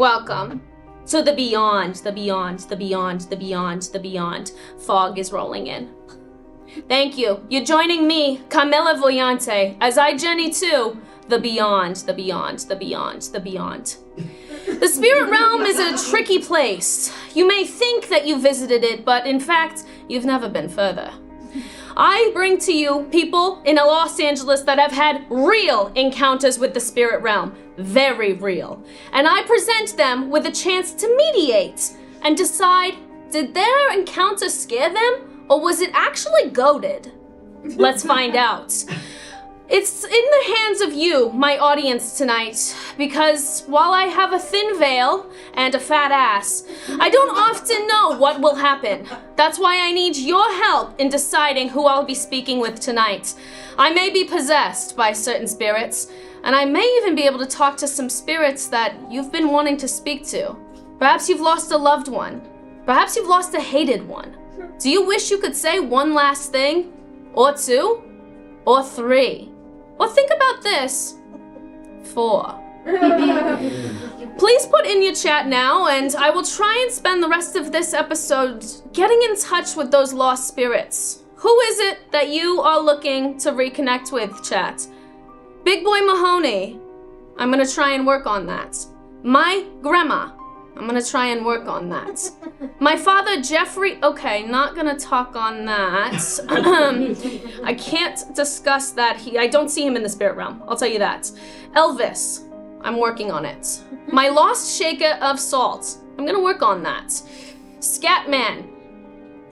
Welcome to the beyond, the beyond, the beyond, the beyond, the beyond. Fog is rolling in. Thank you. You're joining me, Carmela Voiante, as I journey to the beyond, the beyond, the beyond, the beyond. The spirit realm is a tricky place. You may think that you visited it, but in fact, you've never been further. I bring to you people in Los Angeles that have had real encounters with the spirit realm, very real. And I present them with a chance to mediate and decide, did their encounter scare them or was it actually goaded? Let's find out. It's in the hands of you, my audience tonight, because while I have a thin veil and a fat ass, I don't often know what will happen. That's why I need your help in deciding who I'll be speaking with tonight. I may be possessed by certain spirits, and I may even be able to talk to some spirits that you've been wanting to speak to. Perhaps you've lost a loved one. Perhaps you've lost a hated one. Do you wish you could say one last thing? Or two? Or three? Well, think about this. 4. Please put in your chat now, and I will try and spend the rest of this episode getting in touch with those lost spirits. Who is it that you are looking to reconnect with, chat? Big Boy Mahoney. I'm gonna try and work on that. My grandma. I'm gonna try and work on that. My father, Jeffrey, okay, not gonna talk on that. I can't discuss that. I don't see him in the spirit realm, I'll tell you that. Elvis, I'm working on it. My lost shaker of salt, I'm gonna work on that. Scatman,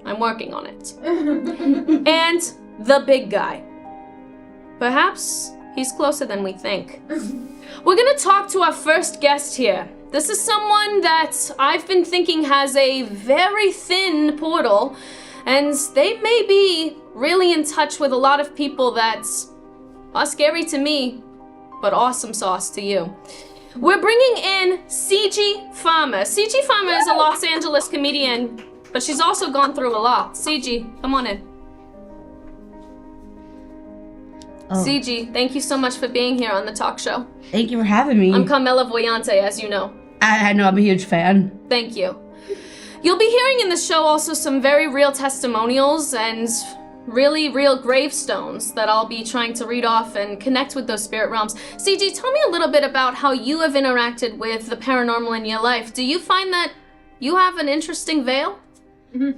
I'm working on it. And the big guy. Perhaps he's closer than we think. We're gonna talk to our first guest here. This is someone that I've been thinking has a very thin portal, and they may be really in touch with a lot of people that are scary to me, but awesome sauce to you. We're bringing in Cigi Farmer. Cigi Farmer is a Los Angeles comedian, but she's also gone through a lot. Cigi, come on in. Oh. Cigi, thank you so much for being here on the talk show. Thank you for having me. I'm Carmela Voiante, as you know. I know, I'm a huge fan. Thank you. You'll be hearing in the show also some very real testimonials and really real gravestones that I'll be trying to read off and connect with those spirit realms. Cigi, tell me a little bit about how you have interacted with the paranormal in your life. Do you find that you have an interesting veil?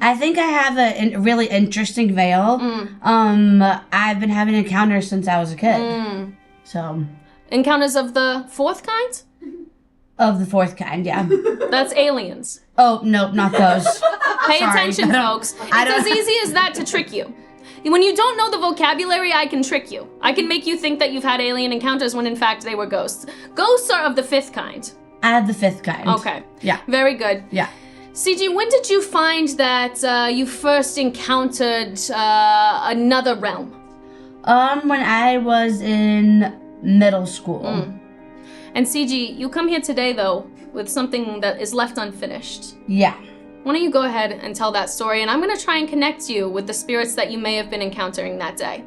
I think I have a really interesting veil. I've been having encounters since I was a kid. So. Encounters of the 4th kind? Of the 4th kind, yeah. That's aliens. Oh, nope, not those. Pay attention, folks. It's as easy as that to trick you. When you don't know the vocabulary, I can trick you. I can make you think that you've had alien encounters when in fact they were ghosts. Ghosts are of the 5th kind. I had the 5th kind. Okay. Yeah. Very good. Yeah. Cigi, when did you find that you first encountered another realm? When I was in middle school. And Cigi, you come here today, though, with something that is left unfinished. Yeah. Why don't you go ahead and tell that story, and I'm going to try and connect you with the spirits that you may have been encountering that day.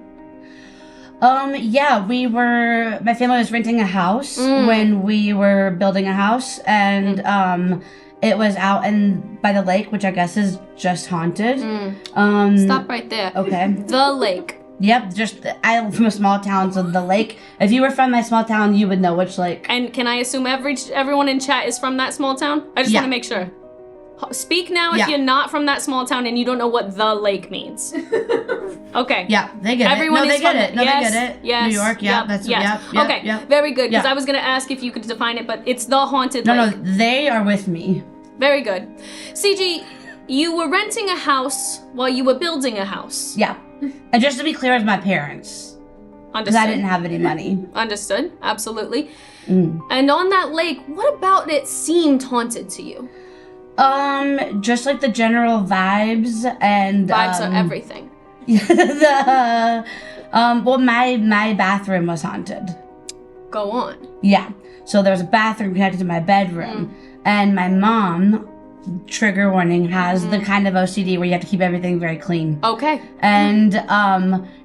Yeah, my family was renting a house when we were building a house, and it was out by the lake, which I guess is just haunted. Stop right there. Okay. The lake. Yep, I'm from a small town, so the lake. If you were from my small town, you would know which lake. And can I assume everyone in chat is from that small town? I just want to make sure. Speak now if you're not from that small town and you don't know what the lake means. Okay. Yeah, they get it. No, they get it. No, they get it. Yes. New York, yeah, that's yes. Okay, very good, because I was going to ask if you could define it, but it's the haunted lake. No, they are with me. Very good. Cigi, you were renting a house while you were building a house. Yeah. And just to be clear, with my parents. Understood. Because I didn't have any money. Understood. Absolutely. And on that lake, what about it seemed haunted to you? Just like the general vibes and... Vibes are everything. Well, my bathroom was haunted. Go on. Yeah. So there was a bathroom connected to my bedroom. And my mom trigger warning, has the kind of OCD where you have to keep everything very clean. Okay. And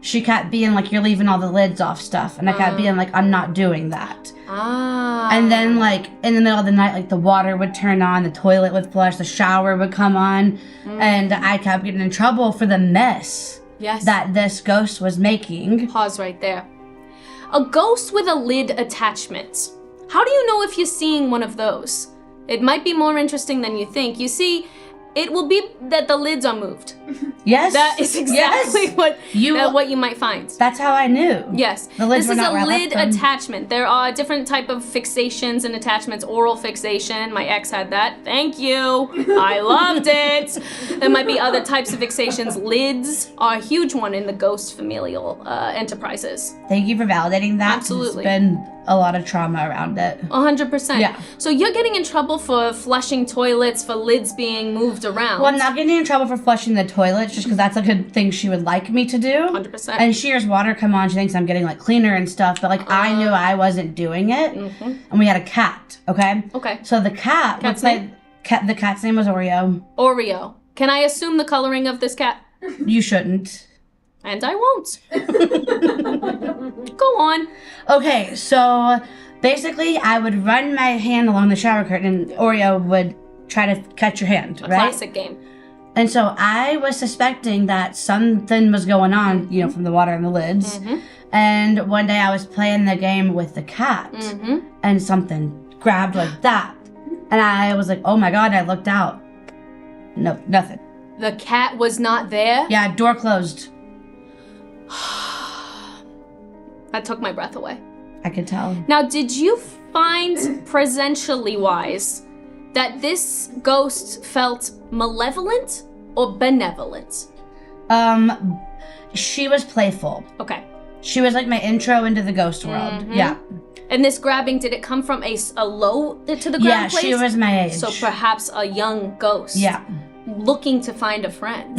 she kept being like, you're leaving all the lids off stuff. And I kept being like, I'm not doing that. And then like in the middle of the night, like the water would turn on, the toilet would flush, the shower would come on. And I kept getting in trouble for the mess that this ghost was making. Pause right there. A ghost with a lid attachment. How do you know if you're seeing one of those? It might be more interesting than you think. You see, it will be that the lids are moved. Yes. That is exactly what you might find. That's how I knew. Yes. The lids this were is not where a I left lid them. attachment. There are different type of fixations and attachments. Oral fixation. My ex had that. Thank you. I loved it. There might be other types of fixations. Lids are a huge one in the ghost familial enterprises. Thank you for validating that. Absolutely. It's been a lot of trauma around it. 100%. Yeah. So you're getting in trouble for flushing toilets, for lids being moved around. Well, I'm not getting in trouble for flushing the toilet just because that's like a thing she would like me to do. 100%. And she hears water come on, she thinks I'm getting like cleaner and stuff, but like I knew I wasn't doing it. And we had a cat, okay? Okay. So the cat, Cat's name? The cat's name was Oreo. Oreo. Can I assume the coloring of this cat? You shouldn't. And I won't. Go on. Okay, so basically I would run my hand along the shower curtain and Oreo would try to catch your hand, right? Classic game. And so I was suspecting that something was going on, you know, from the water and the lids. And one day I was playing the game with the cat and something grabbed like that. And I was like, oh my God, I looked out. No, nothing. The cat was not there? Yeah, door closed. That took my breath away. I could tell. Now, did you find, presentially wise, that this ghost felt malevolent or benevolent? She was playful. Okay. She was like my intro into the ghost world. Yeah. And this grabbing, did it come from a low to the ground Yeah, place? she was my age. So perhaps a young ghost. Yeah. Looking to find a friend.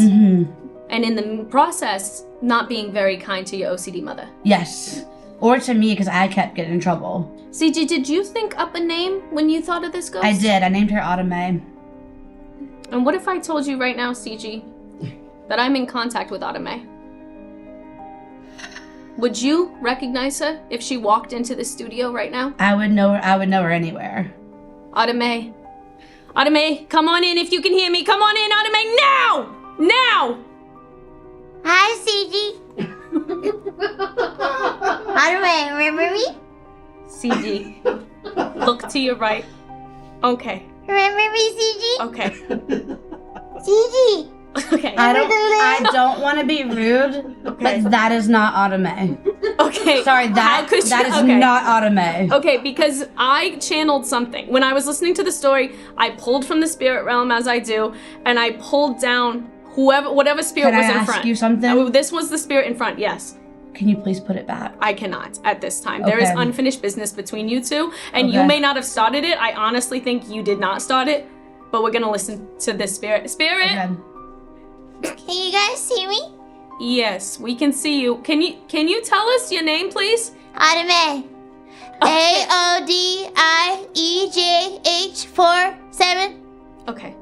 And in the process, not being very kind to your OCD mother. Yes. Or to me, because I kept getting in trouble. Cigi, did you think up a name when you thought of this ghost? I did. I named her Autumn May. And what if I told you right now, Cigi, that I'm in contact with Autumn May? Would you recognize her if she walked into the studio right now? I would know her anywhere. Autumn May. Autumn May, come on in if you can hear me. Come on in, Autumn May, now! Now! Hi, Cigi. Autumn May, remember me? Cigi, look to your right. Okay. Remember me, Cigi? Okay. Cigi. Okay. I don't want to be rude, but that is not Autumn May. Okay. Sorry, that is not Autumn May. Okay, because I channeled something. When I was listening to the story, I pulled from the spirit realm as I do, and I pulled down whatever spirit was in front. Can I ask you something? This was the spirit in front, yes. Can you please put it back? I cannot at this time. There is Okay. unfinished business between you two, and you Okay. may not have started it. I honestly think you did not start it, but we're gonna listen to this spirit. Spirit! Okay. Can you guys see me? Yes, we can see you. Can you tell us your name, please? Autumn May. AODIEJH47. Okay.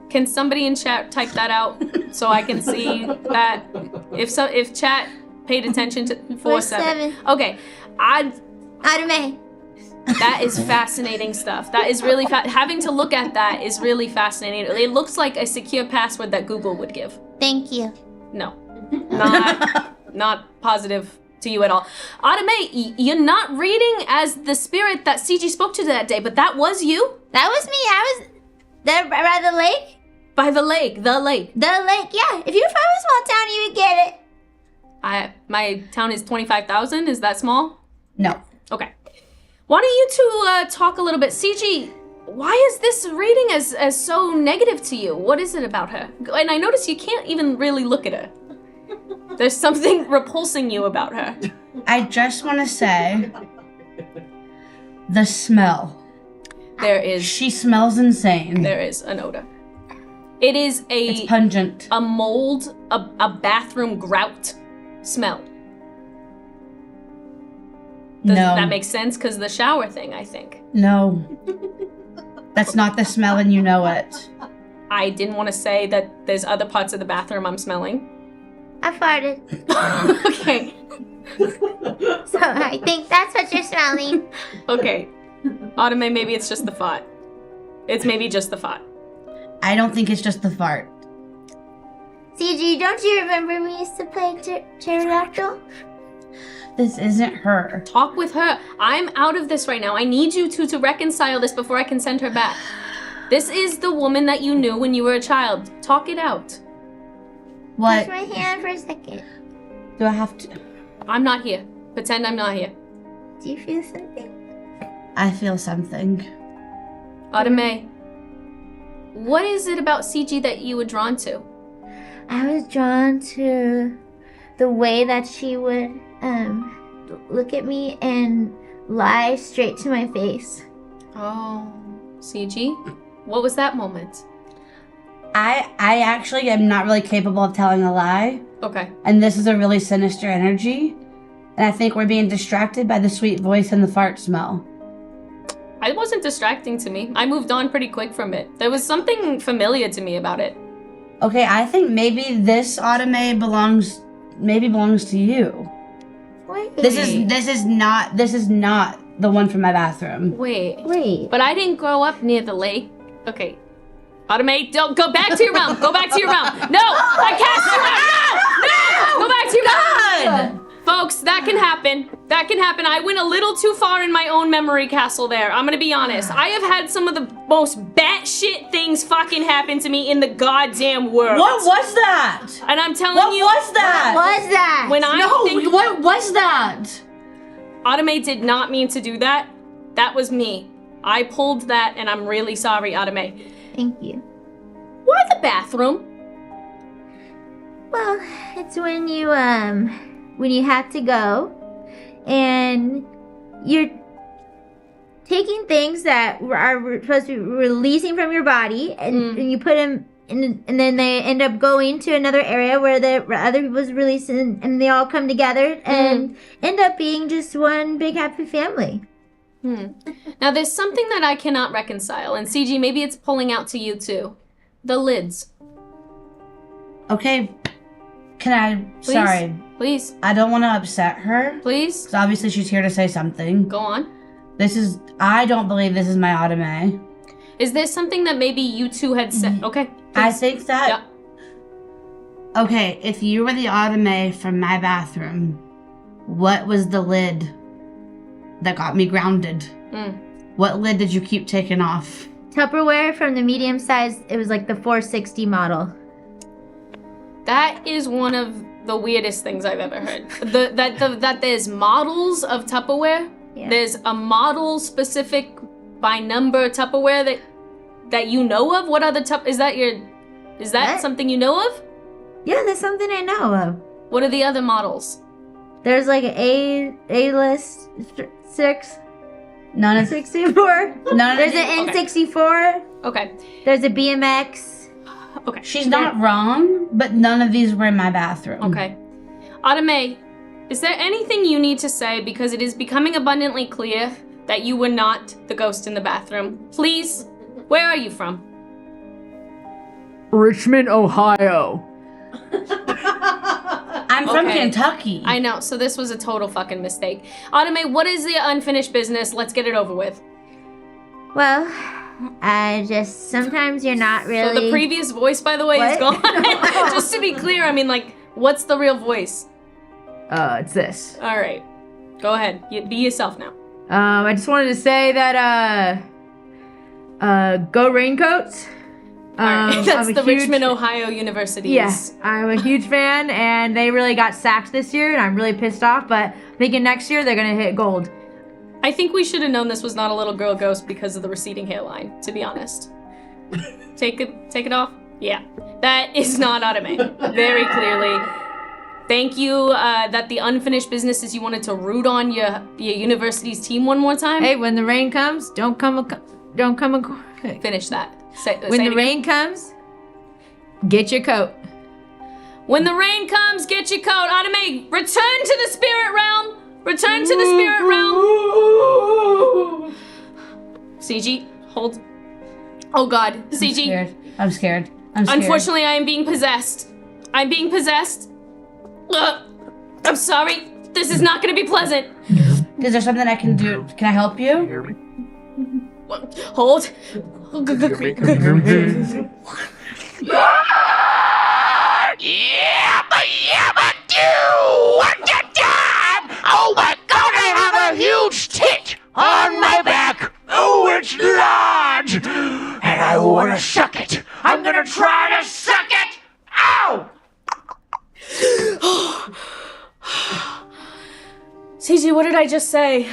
Can somebody in chat type that out so I can see that? If chat paid attention to 47. Okay. Autumn May. That is fascinating stuff. That is really having to look at that is really fascinating. It looks like a secure password that Google would give. Thank you. No. Not positive to you at all. Autumn May, you're not reading as the spirit that Cigi spoke to that day, but that was you? That was me. I was there by the lake. By the lake. The lake, yeah. If you're from a small town, you would get it. My town is 25,000. Is that small? No. Okay. Why don't you two talk a little bit? Cigi, why is this reading as so negative to you? What is it about her? And I notice you can't even really look at her. There's something repulsing you about her. I just want to say the smell. She smells insane. There is an odor. It is It's pungent. a mold, a bathroom grout smell. Does No. that make sense? Because the shower thing, I think. No. That's not the smell and you know it. I didn't want to say that there's other parts of the bathroom I'm smelling. I farted. Okay. So I think that's what you're smelling. Okay. Autumn, maybe it's just the fart. It's maybe just the fart. I don't think it's just the fart. Cigi, don't you remember we used to play pterodactyl? This isn't her. Talk with her. I'm out of this right now. I need you two to reconcile this before I can send her back. This is the woman that you knew when you were a child. Talk it out. What? Touch my hand for a second. Do I have to? I'm not here. Pretend I'm not here. Do you feel something? I feel something. Autumn, what is it about Cigi that you were drawn to? I was drawn to the way that she would look at me and lie straight to my face. Oh, Cigi? What was that moment? I actually am not really capable of telling a lie. Okay. And this is a really sinister energy. And I think we're being distracted by the sweet voice and the fart smell. It wasn't distracting to me. I moved on pretty quick from it. There was something familiar to me about it. Okay, I think maybe this Autumn belongs to you. Wait. This is not the one from my bathroom. Wait. But I didn't grow up near the lake. Okay. Autumn, don't go back to your realm. Go back to your realm. No! I cast you out! No! Go back to your realm! Folks, that can happen. That can happen. I went a little too far in my own memory castle there. I'm gonna be honest. I have had some of the most batshit things fucking happen to me in the goddamn world. What was that? And I'm telling What you. was that? What was that? When I think what was that? Automate did not mean to do that. That was me. I pulled that and I'm really sorry, Automate. Thank you. Why the bathroom? Well, it's when you have to go and you're taking things that are supposed to be releasing from your body and you put them in, and then they end up going to another area where the other people's releasing and they all come together and end up being just one big happy family. Now there's something that I cannot reconcile, and Cigi, maybe it's pulling out to you too. The lids. Okay. Can I? Please? Sorry. Please. I don't want to upset her. Please. Because obviously she's here to say something. Go on. I don't believe this is my Autumn. Is there something that maybe you two had said? Okay. Please. I think that. Yeah. Okay, if you were the Autumn from my bathroom, what was the lid that got me grounded? What lid did you keep taking off? Tupperware from the medium size. It was like the 460 model. That is one of the weirdest things I've ever heard. That there's models of Tupperware. Yeah. There's a model specific by number Tupperware that you know of. What other is that what? Something you know of? Yeah, that's something I know of. What are the other models? There's like an A-list 6. None of 64. There's an N64. Okay. There's a BMX. Okay. She's not wrong, but none of these were in my bathroom. Okay. Autumn, is there anything you need to say, because it is becoming abundantly clear that you were not the ghost in the bathroom? Please, where are you from? Richmond, Ohio. I'm from Kentucky. I know, so this was a total fucking mistake. Autumn, what is the unfinished business? Let's get it over with. Well, sometimes you're not really... So the previous voice, by the way, is gone. Just to be clear, I mean, like, what's the real voice? It's this. All right. Go ahead. Be yourself now. I just wanted to say that, go Raincoats. That's the Richmond, Ohio University. Yes, I'm a huge fan, and they really got sacked this year, and I'm really pissed off, but I'm thinking next year they're going to hit gold. I think we should have known this was not a little girl ghost because of the receding hairline, to be honest. Take it off? Yeah. That is not Autumn. Very clearly. Thank you, that the unfinished business is you wanted to root on your university's team one more time. Hey, when the rain comes, don't come. Finish that. When the rain comes, get your coat. When the rain comes, get your coat. Automate, return to the spirit realm. Return to the spirit realm. Cigi, hold. Oh God, I'm Cigi. scared. I'm scared. Unfortunately, I am being possessed. I'm being possessed. I'm sorry. This is not going to be pleasant. Is there something I can do? Can I help you? Hold. Oh my god, I have a huge tit on my back! Oh, it's large! And I want to suck it! I'm gonna try to suck it! Ow! Cigi, what did I just say?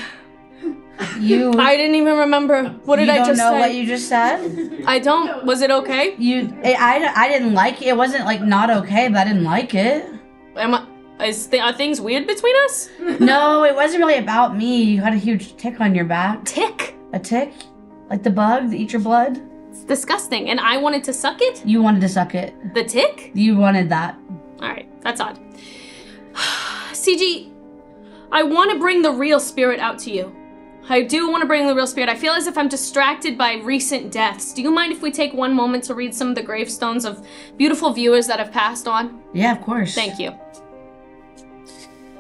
I didn't even remember. What did I just say? You don't know what you just said? I don't. Was it okay? I didn't like it. It wasn't like not okay, but I didn't like it. Are things weird between us? No, it wasn't really about me. You had a huge tick on your back. Tick? A tick? Like the bug that eats your blood? It's disgusting. And I wanted to suck it? You wanted to suck it. The tick? You wanted that. Alright, that's odd. Cigi, I want to bring the real spirit out to you. I do want to bring the real spirit. I feel as if I'm distracted by recent deaths. Do you mind if we take one moment to read some of the gravestones of beautiful viewers that have passed on? Yeah, of course. Thank you.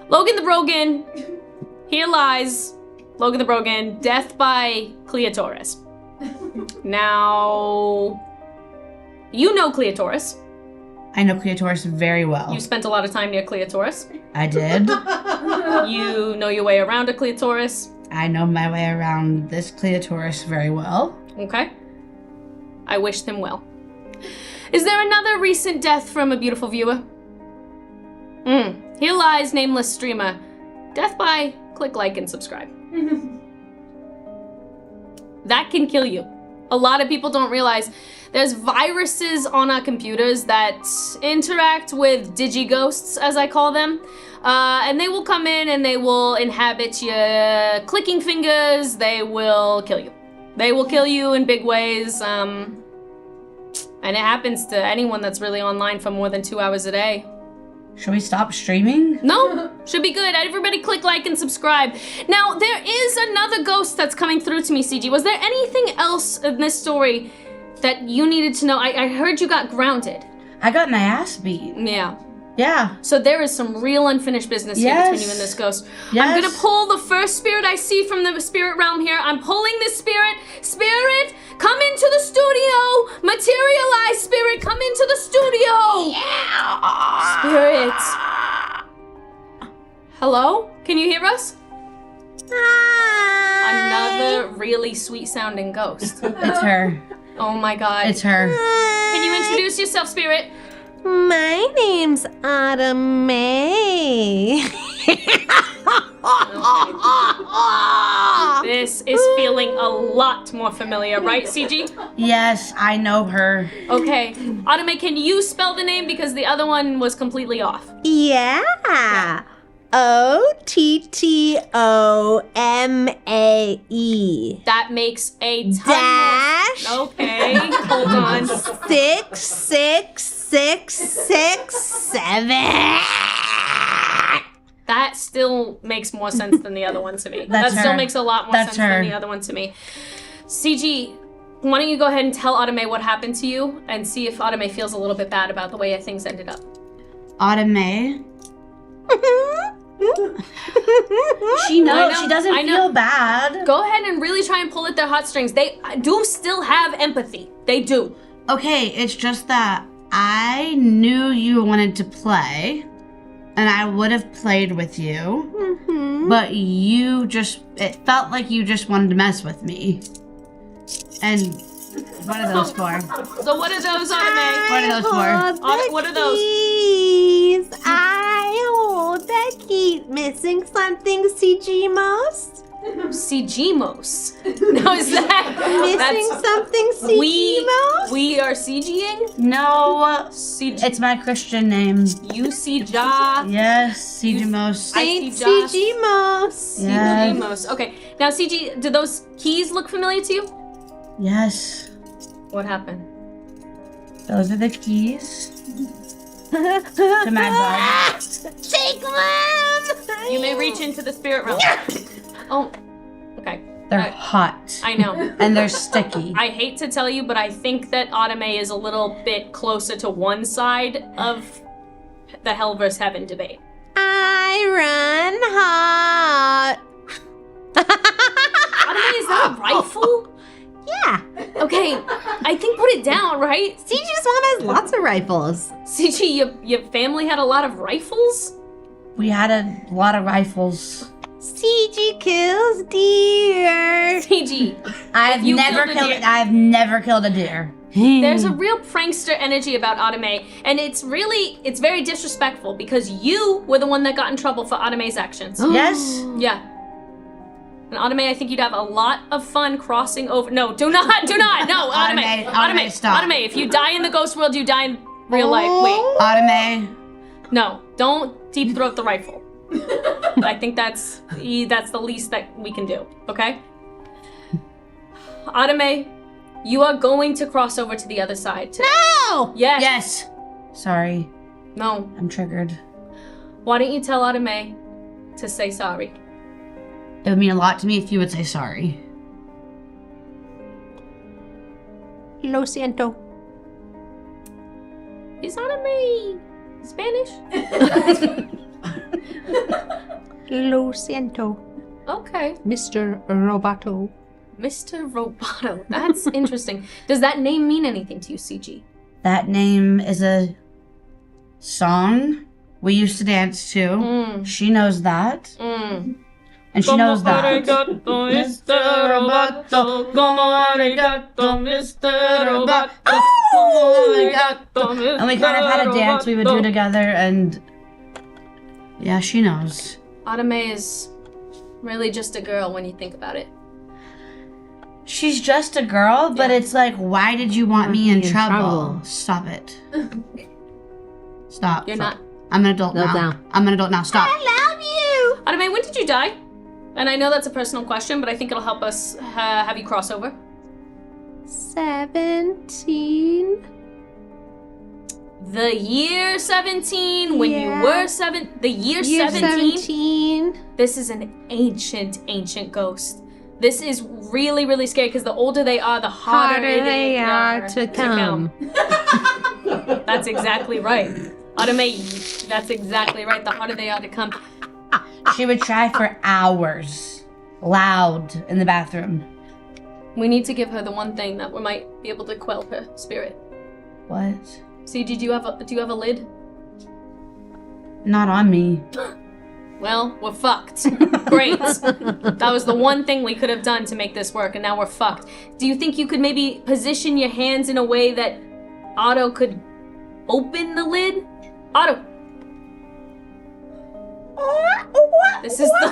Logan the Brogan, here lies Logan the Brogan, death by Cleotaurus. Now, you know Cleotaurus. I know Cleotaurus very well. You spent a lot of time near Cleotaurus. I did. You know your way around a Cleotaurus. I know my way around this Cleotaurus very well. Okay. I wish them well. Is there another recent death from a beautiful viewer? Here lies nameless streamer. Death by click like and subscribe. That can kill you. A lot of people don't realize there's viruses on our computers that interact with digi-ghosts, as I call them. And they will come in and they will inhabit your clicking fingers. They will kill you. They will kill you in big ways. And it happens to anyone that's really online for more than 2 hours a day. Should we stop streaming? No, should be good. Everybody click like and subscribe. Now, there is another ghost that's coming through to me, Cigi. Was there anything else in this story that you needed to know? I heard you got grounded. I got my ass beat. Yeah. Yeah. So there is some real unfinished business here between you and this ghost. Yes. I'm gonna pull the first spirit I see from the spirit realm here. I'm pulling this spirit. Spirit, come into the studio. Materialize, spirit, come into the studio. Yeah. Spirit. Hello? Can you hear us? Hi. Another really sweet sounding ghost. It's her. Oh my god. It's her. Can you introduce yourself, spirit? My name's Autumn May. This is feeling a lot more familiar, right, Cigi? Yes, I know her. Okay. Automate, can you spell the name? Because the other one was completely off. Yeah. Ottomae. That makes a ton Dash. more. Okay, hold on. 66667. That still makes more sense than the other one to me. That's that still her. makes a lot more That's sense her. than the other one to me. CG, why don't you go ahead and tell Automate what happened to you and see if Automate feels a little bit bad about the way things ended up. Autumn. She knows. She doesn't feel bad. Go ahead and really try and pull at their heartstrings. They do still have empathy. They do. Okay, it's just that I knew you wanted to play, and I would have played with you, but it felt like you just wanted to mess with me. And what are those for? So what are those, Automate? What are those for? What are those? Keys. I keep missing something, CG most. CGmos. Now is that Missing something, CG most? we are CGing? No, CG. it's my Christian name. You see Ja. Yes, Cigimos. I Saint see Josh. CG most. Yeah. CGmos. Okay. Now CG, do those keys look familiar to you? Yes, What happened? those are the keys to my body. Take them. You may reach into the spirit realm. Oh. Okay. They're hot. I know. And they're sticky. I hate to tell you, but I think that Autumn is a little bit closer to one side of the hell versus heaven debate. I run hot. Autumn, is that a rifle? Yeah. Okay, I think put it down, right? Cigi's mom has lots of rifles. Cigi, your family had a lot of rifles? We had a lot of rifles. Cigi kills deer. Cigi, I've you never killed a deer. I've never killed a deer. there's a real prankster energy about Autumn, and it's very disrespectful because you were the one that got in trouble for Autumn's actions. Yes? Yeah. And Autumn, I think you'd have a lot of fun crossing over. No, do not, no, Autumn, Autumn, stop. Autumn, if you die in the ghost world, you die in real life. Wait, Autumn. no, don't deep throat the rifle. I think that's the least that we can do, okay? Autumn, you are going to cross over to the other side today. No! Yes. Yes. Sorry. No. I'm triggered. Why don't you tell Autumn to say sorry? It would mean a lot to me if you would say sorry. Lo siento. Is Autumn Spanish? Lo siento, Okay. Mr. Roboto. Mr. Roboto. That's interesting. Does that name mean anything to you, Cigi? That name is a song we used to dance to. She knows that. And she knows that. Mr. Roboto, como arigato, Mr. Roboto, And we kind of had a dance we would do together, and yeah, she knows. Autumn is really just a girl when you think about it. She's just a girl, but it's like, why did you want me in trouble? trouble. Stop it. Stop. You're not. I'm an adult No, now. no. I'm an adult now. Stop. Love you. Autumn, when did you die? And I know that's a personal question, but I think it'll help us have you cross over. 17. The year 17, when Yeah. you were the year Year 17. 17. This is an ancient ghost. This is really, really scary because the older they are, the harder They are to come. That's exactly right. Autumn, that's exactly right. The harder they are to come. She would try for hours, loud in the bathroom. We need to give her the one thing that we might be able to quell her spirit. What? Cigi, do you have a lid? Not on me. Well, we're fucked. Great. That was the one thing we could have done to make this work, and now we're fucked. Do you think you could maybe position your hands in a way that Otto could open the lid? Otto. This is the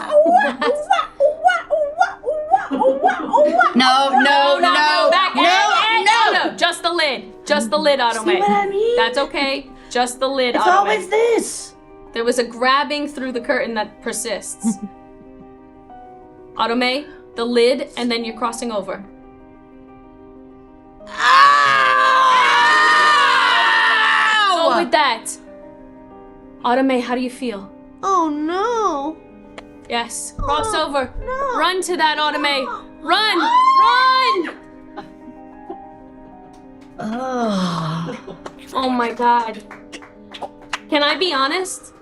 No. back. No. Just the lid. Just the lid, Otto. See what I mean? That's okay. Just the lid, It's Otto. always this. There was a grabbing through the curtain that persists. Otome, the lid, and then you're crossing over. Go with that. Otome, how do you feel? Oh no. Yes. Cross over. no. Run to that, Otome. Run! Run! Oh my god. Can I be honest?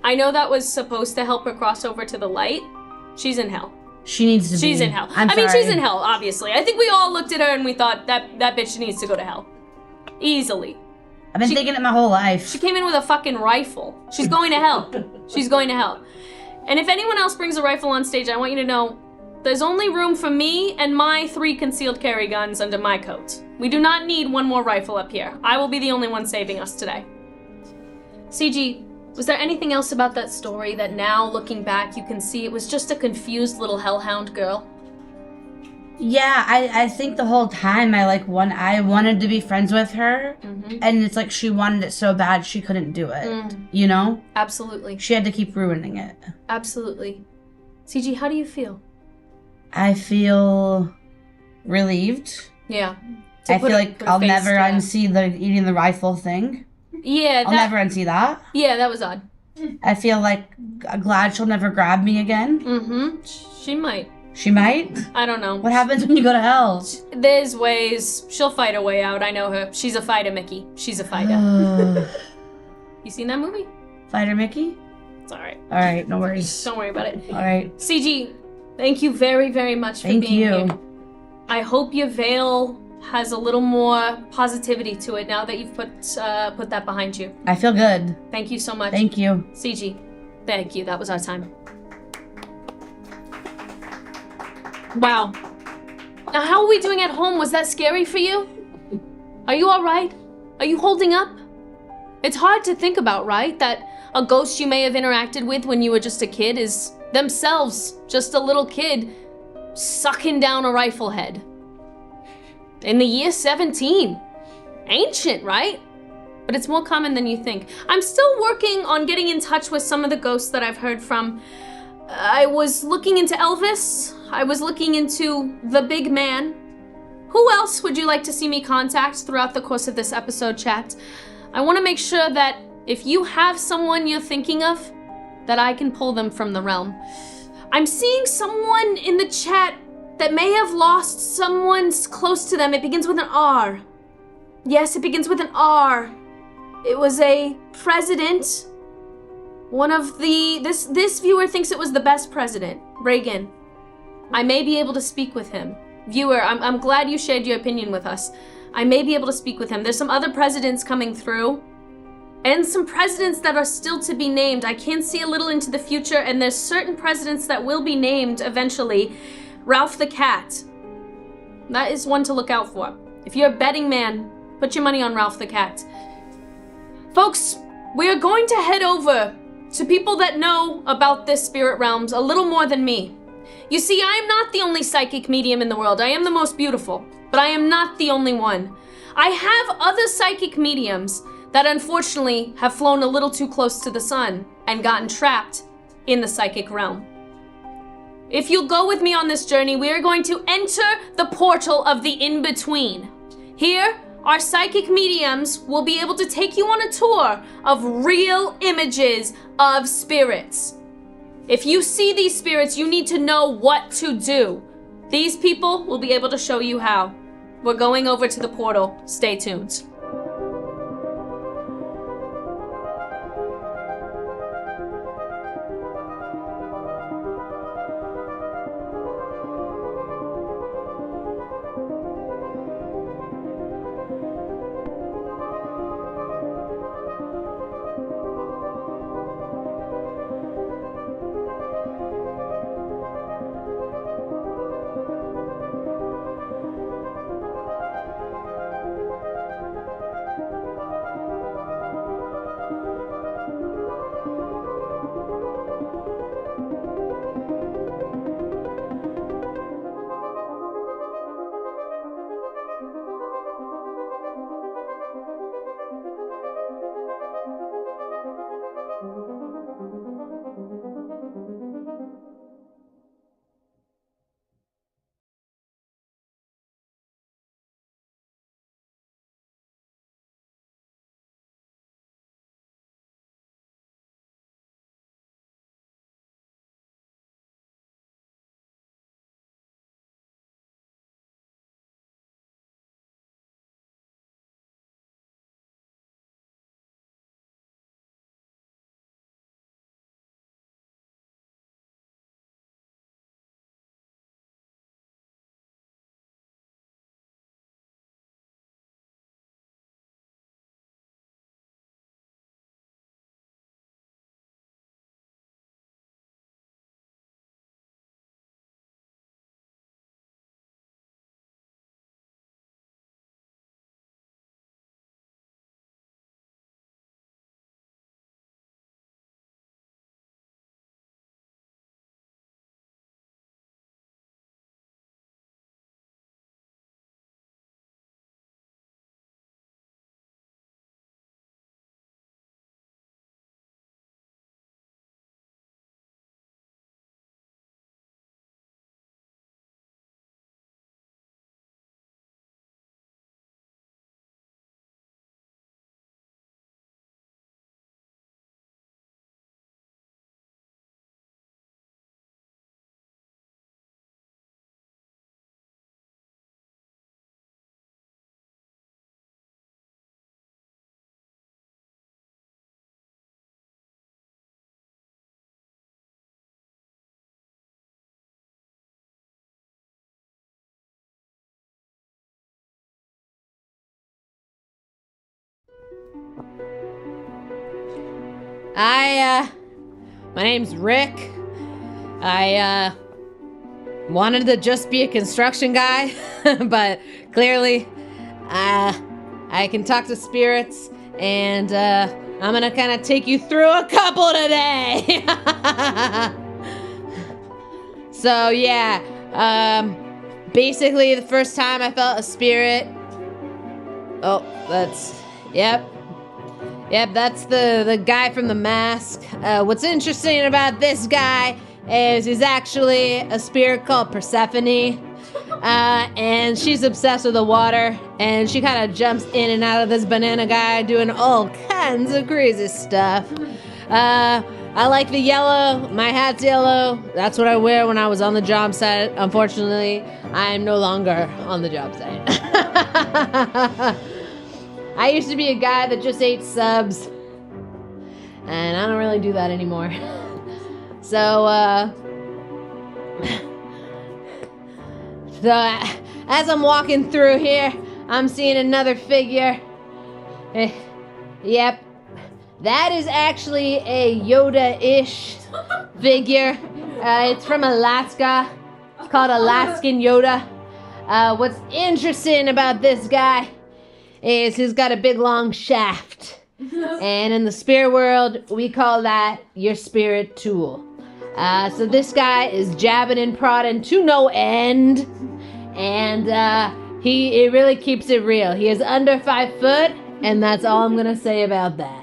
I know that was supposed to help her cross over to the light. She's in hell. She needs to be. She's in hell. I'm I mean, sorry. she's in hell, obviously. I think we all looked at her and we thought that bitch needs to go to hell. Easily. I've been thinking it my whole life. She came in with a fucking rifle. She's going to hell. She's going to hell. And if anyone else brings a rifle on stage, I want you to know there's only room for me and my 3 concealed carry guns under my coat. We do not need one more rifle up here. I will be the only one saving us today. Cigi, was there anything else about that story that now, looking back, you can see it was just a confused little hellhound girl? Yeah, I think the whole time I wanted to be friends with her, and it's like she wanted it so bad she couldn't do it. You know? Absolutely. She had to keep ruining it. Absolutely. Cigi, how do you feel? I feel relieved. Yeah. I feel like I'll never unsee the eating the rifle thing. Yeah, I'll never unsee that. Yeah, that was odd. I feel like glad she'll never grab me again. Mm-hmm. She might. She might? I don't know. What happens when you go to hell? There's ways. She'll fight her way out. I know her. She's a fighter, Mickey. She's a fighter. You seen that movie? Fighter Mickey? It's alright. Alright, no worries. Don't worry about it. Alright. Cigi, thank you very, very much for Thank being you. here. I hope your veil has a little more positivity to it now that you've put that behind you. I feel good. Thank you so much. Thank you. Cigi, thank you. That was our time. Wow. Now, how are we doing at home? Was that scary for you? Are you all right? Are you holding up? It's hard to think about, right? That a ghost you may have interacted with when you were just a kid is themselves just a little kid sucking down a rifle head. In the year 17. Ancient, right? But it's more common than you think. I'm still working on getting in touch with some of the ghosts that I've heard from. I was looking into Elvis. I was looking into the big man. Who else would you like to see me contact throughout the course of this episode, chat? I want to make sure that if you have someone you're thinking of, that I can pull them from the realm. I'm seeing someone in the chat that may have lost someone close to them. It begins with an R. Yes, it begins with an R. It was a president. One of the... This viewer thinks it was the best president, Reagan. I may be able to speak with him. Viewer, I'm glad you shared your opinion with us. I may be able to speak with him. There's some other presidents coming through. And some presidents that are still to be named. I can see a little into the future, and there's certain presidents that will be named eventually. Ralph the Cat. That is one to look out for. If you're a betting man, put your money on Ralph the Cat. Folks, we are going to head over to people that know about this spirit realms a little more than me. You see, I am not the only psychic medium in the world. I am the most beautiful, but I am not the only one. I have other psychic mediums that unfortunately have flown a little too close to the sun and gotten trapped in the psychic realm. If you'll go with me on this journey, we are going to enter the portal of the in-between. Here, our psychic mediums will be able to take you on a tour of real images of spirits. If you see these spirits, you need to know what to do. These people will be able to show you how. We're going over to the portal. Stay tuned. My name's Rick. I wanted to just be a construction guy, but clearly, I can talk to spirits, and I'm gonna kind of take you through a couple today. So yeah, basically the first time I felt a spirit. Oh, yep, that's the guy from the mask. What's interesting about this guy is he's actually a spirit called Persephone. And she's obsessed with the water, and she kind of jumps in and out of this banana guy doing all kinds of crazy stuff. I like the yellow. My hat's yellow. That's what I wear when I was on the job site. Unfortunately, I am no longer on the job site. I used to be a guy that just ate subs, and I don't really do that anymore. So, as I'm walking through here, I'm seeing another figure. Yep, that is actually a Yoda-ish figure. It's from Alaska. It's called Alaskan Yoda. What's interesting about this guy is he's got a big long shaft. And in the spirit world, we call that your spirit tool. So this guy is jabbing and prodding to no end. And he really keeps it real. He is under 5 foot, and that's all I'm gonna say about that.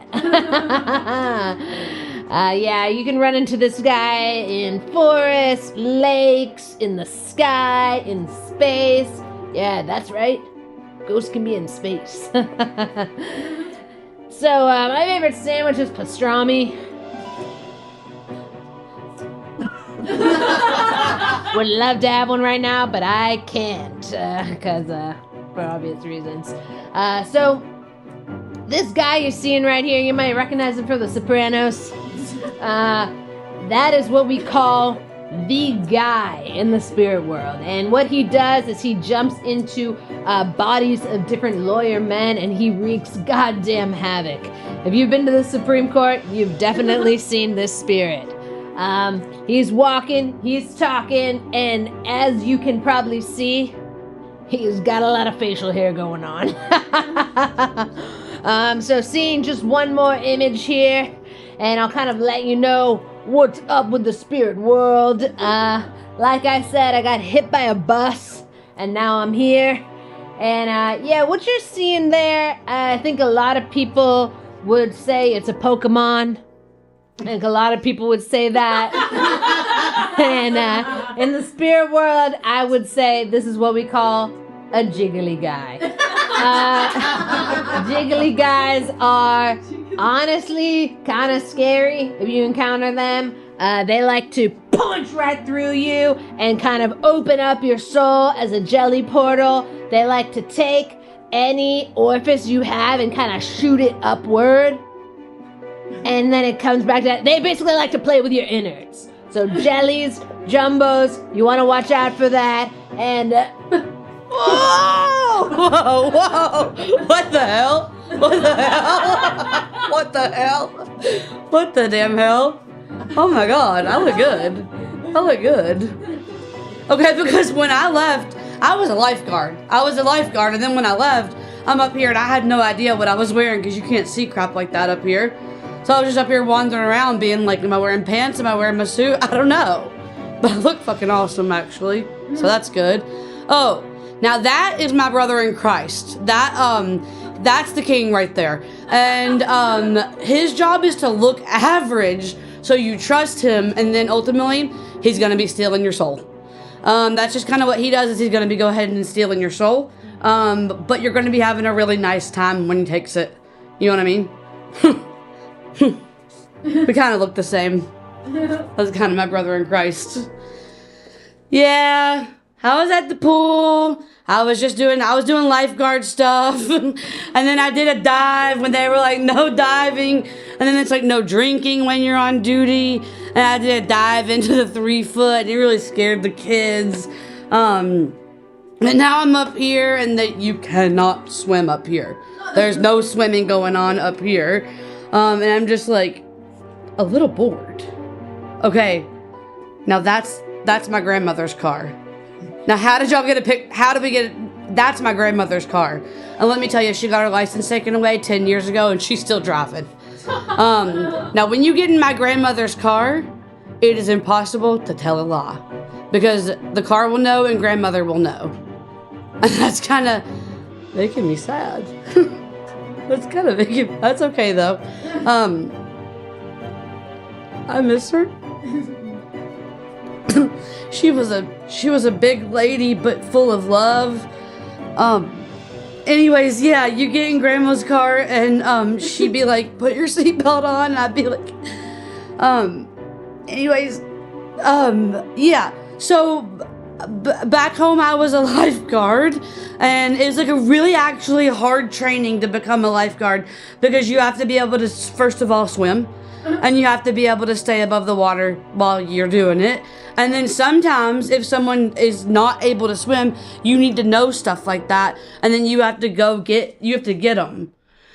Yeah, you can run into this guy in forests, lakes, in the sky, in space. Yeah, that's right. Ghosts can be in space. So, my favorite sandwich is pastrami. Would love to have one right now, but I can't, because, for obvious reasons. So, this guy you're seeing right here, you might recognize him from The Sopranos. That is what we call the guy in the spirit world. And what he does is he jumps into bodies of different lawyer men, and he wreaks goddamn havoc. If you've been to the Supreme Court, you've definitely seen this spirit. He's walking, he's talking, and as you can probably see, he's got a lot of facial hair going on. So seeing just one more image here, and I'll kind of let you know what's up with the spirit world. Like I said, I got hit by a bus, and now I'm here. And yeah, what you're seeing there, I think a lot of people would say it's a Pokemon. I think a lot of people would say that. And in the spirit world, I would say this is what we call a jiggly guy. Jiggly guys are honestly kind of scary if you encounter them. They like to punch right through you and kind of open up your soul as a jelly portal. They like to take any orifice you have and kind of shoot it upward. And then it comes back to that. They basically like to play with your innards. So jellies, jumbos, you want to watch out for that. And whoa! Whoa! What the hell? What the hell? What the hell? What the damn hell? Oh my god, I look good. I look good. Okay, because when I left, I was a lifeguard. And then when I left, I'm up here and I had no idea what I was wearing because you can't see crap like that up here. So I was just up here wandering around being like, am I wearing pants? Am I wearing my suit? I don't know. But I look fucking awesome, actually. So that's good. Oh, now that is my brother in Christ. That's the king right there. And his job is to look average so you trust him, and then ultimately he's gonna be stealing your soul. That's just kind of what he does, is he's gonna be go ahead and stealing your soul. But you're gonna be having a really nice time when he takes it. You know what I mean? We kind of look the same. That's kind of my brother in Christ. Yeah, I was at the pool. I was doing lifeguard stuff. And then I did a dive when they were like, no diving. And then it's like, no drinking when you're on duty. And I did a dive into the 3 foot. It really scared the kids. And And now I'm up here, and that you cannot swim up here. There's no swimming going on up here. And I'm just like a little bored. Okay, now that's my grandmother's car. Now how did y'all get a pic? How did we get it? That's my grandmother's car. And let me tell you, she got her license taken away 10 years ago, and she's still driving. Now when you get in my grandmother's car, it is impossible to tell a lie. Because the car will know and grandmother will know. And that's kind of making me sad. That's kind of making, that's okay though. I miss her. She was a big lady, but full of love. Anyways, yeah, you get in grandma's car and she'd be like, put your seatbelt on. And I'd be like, yeah. So back home, I was a lifeguard, and it was like a really actually hard training to become a lifeguard because you have to be able to, first of all, swim, and you have to be able to stay above the water while you're doing it. And then sometimes if someone is not able to swim, you need to know stuff like that, and then you have to get them.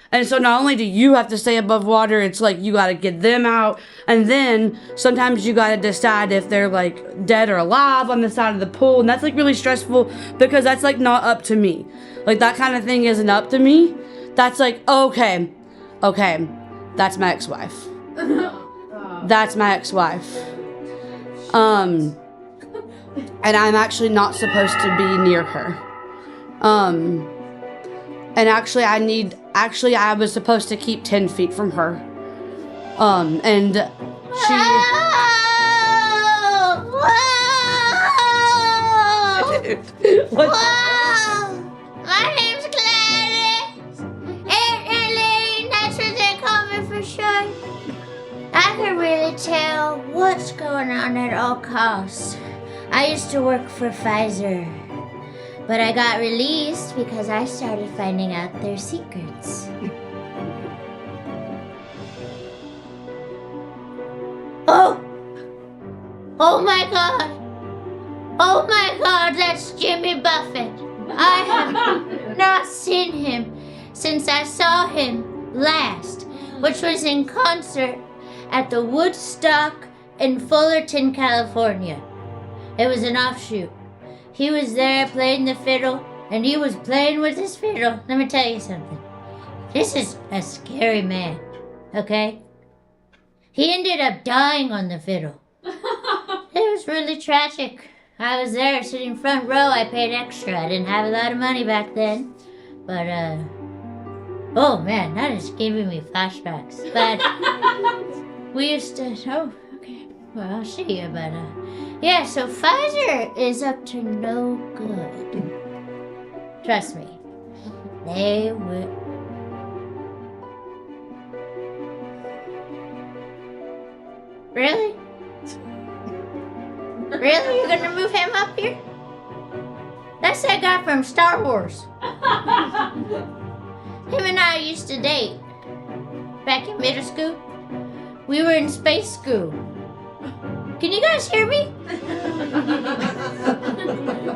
And so not only do you have to stay above water, it's like you gotta get them out, and then sometimes you gotta decide if they're like dead or alive on the side of the pool, and that's like really stressful because that's like not up to me. Like that kind of thing isn't up to me. That's like, okay, that's my ex-wife. That's my ex-wife. And I'm actually not supposed to be near her. And actually I was supposed to keep 10 feet from her. And she... What? Whoa! My name's Gladys. Aunt Elaine, that's what they call me for short. I can really tell what's going on at all costs. I used to work for Pfizer. But I got released because I started finding out their secrets. Oh! Oh my God! Oh my God, that's Jimmy Buffett. I have not seen him since I saw him last, which was in concert at the Woodstock in Fullerton, California. It was an offshoot. He was there playing the fiddle, and he was playing with his fiddle. Let me tell you something. This is a scary man, okay? He ended up dying on the fiddle. It was really tragic. I was there sitting front row. I paid extra. I didn't have a lot of money back then. But, oh man, that is giving me flashbacks. But we used to, oh, okay. Well, I'll see you, but, yeah, so Pfizer is up to no good. Trust me. They will. Really? Really? You're gonna move him up here? That's that guy from Star Wars. Him and I used to date. Back in middle school. We were in space school. Can you guys hear me?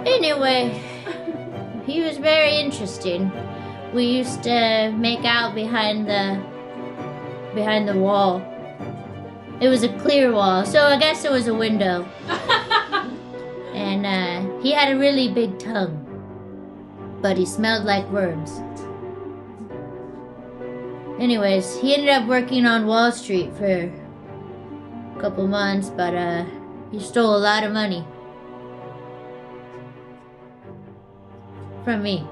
Anyway, he was very interesting. We used to make out behind the wall. It was a clear wall, so I guess it was a window. And he had a really big tongue, but he smelled like worms. Anyways, he ended up working on Wall Street for a couple months, but he stole a lot of money from me.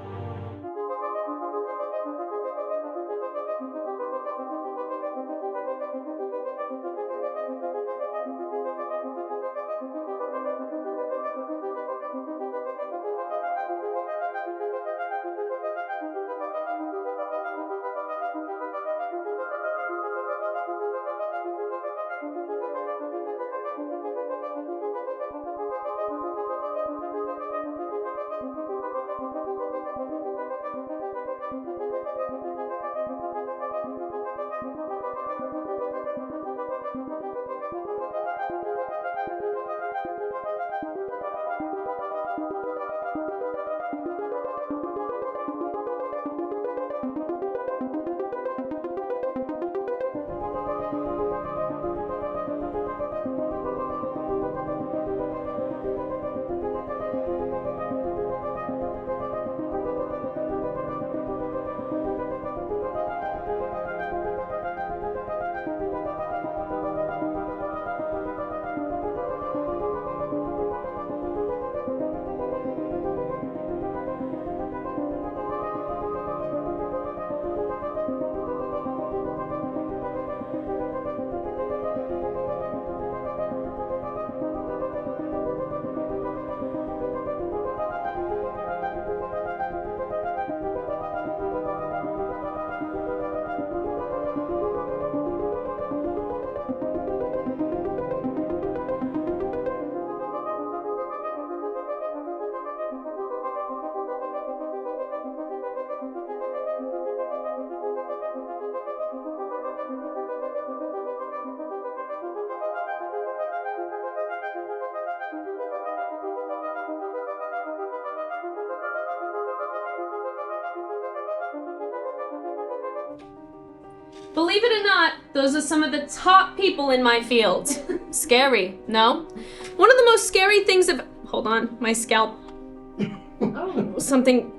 Believe it or not, those are some of the top people in my field. Scary, no? One of the most scary things of... Hold on, my scalp. Something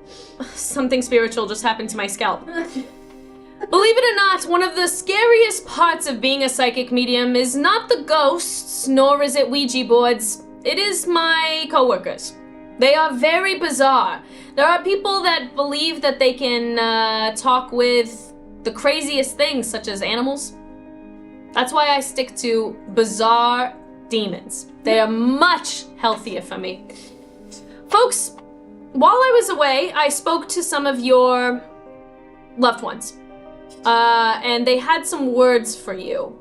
spiritual just happened to my scalp. Believe it or not, one of the scariest parts of being a psychic medium is not the ghosts, nor is it Ouija boards. It is my coworkers. They are very bizarre. There are people that believe that they can talk with the craziest things, such as animals. That's why I stick to bizarre demons. They are much healthier for me. Folks, while I was away, I spoke to some of your loved ones. And they had some words for you.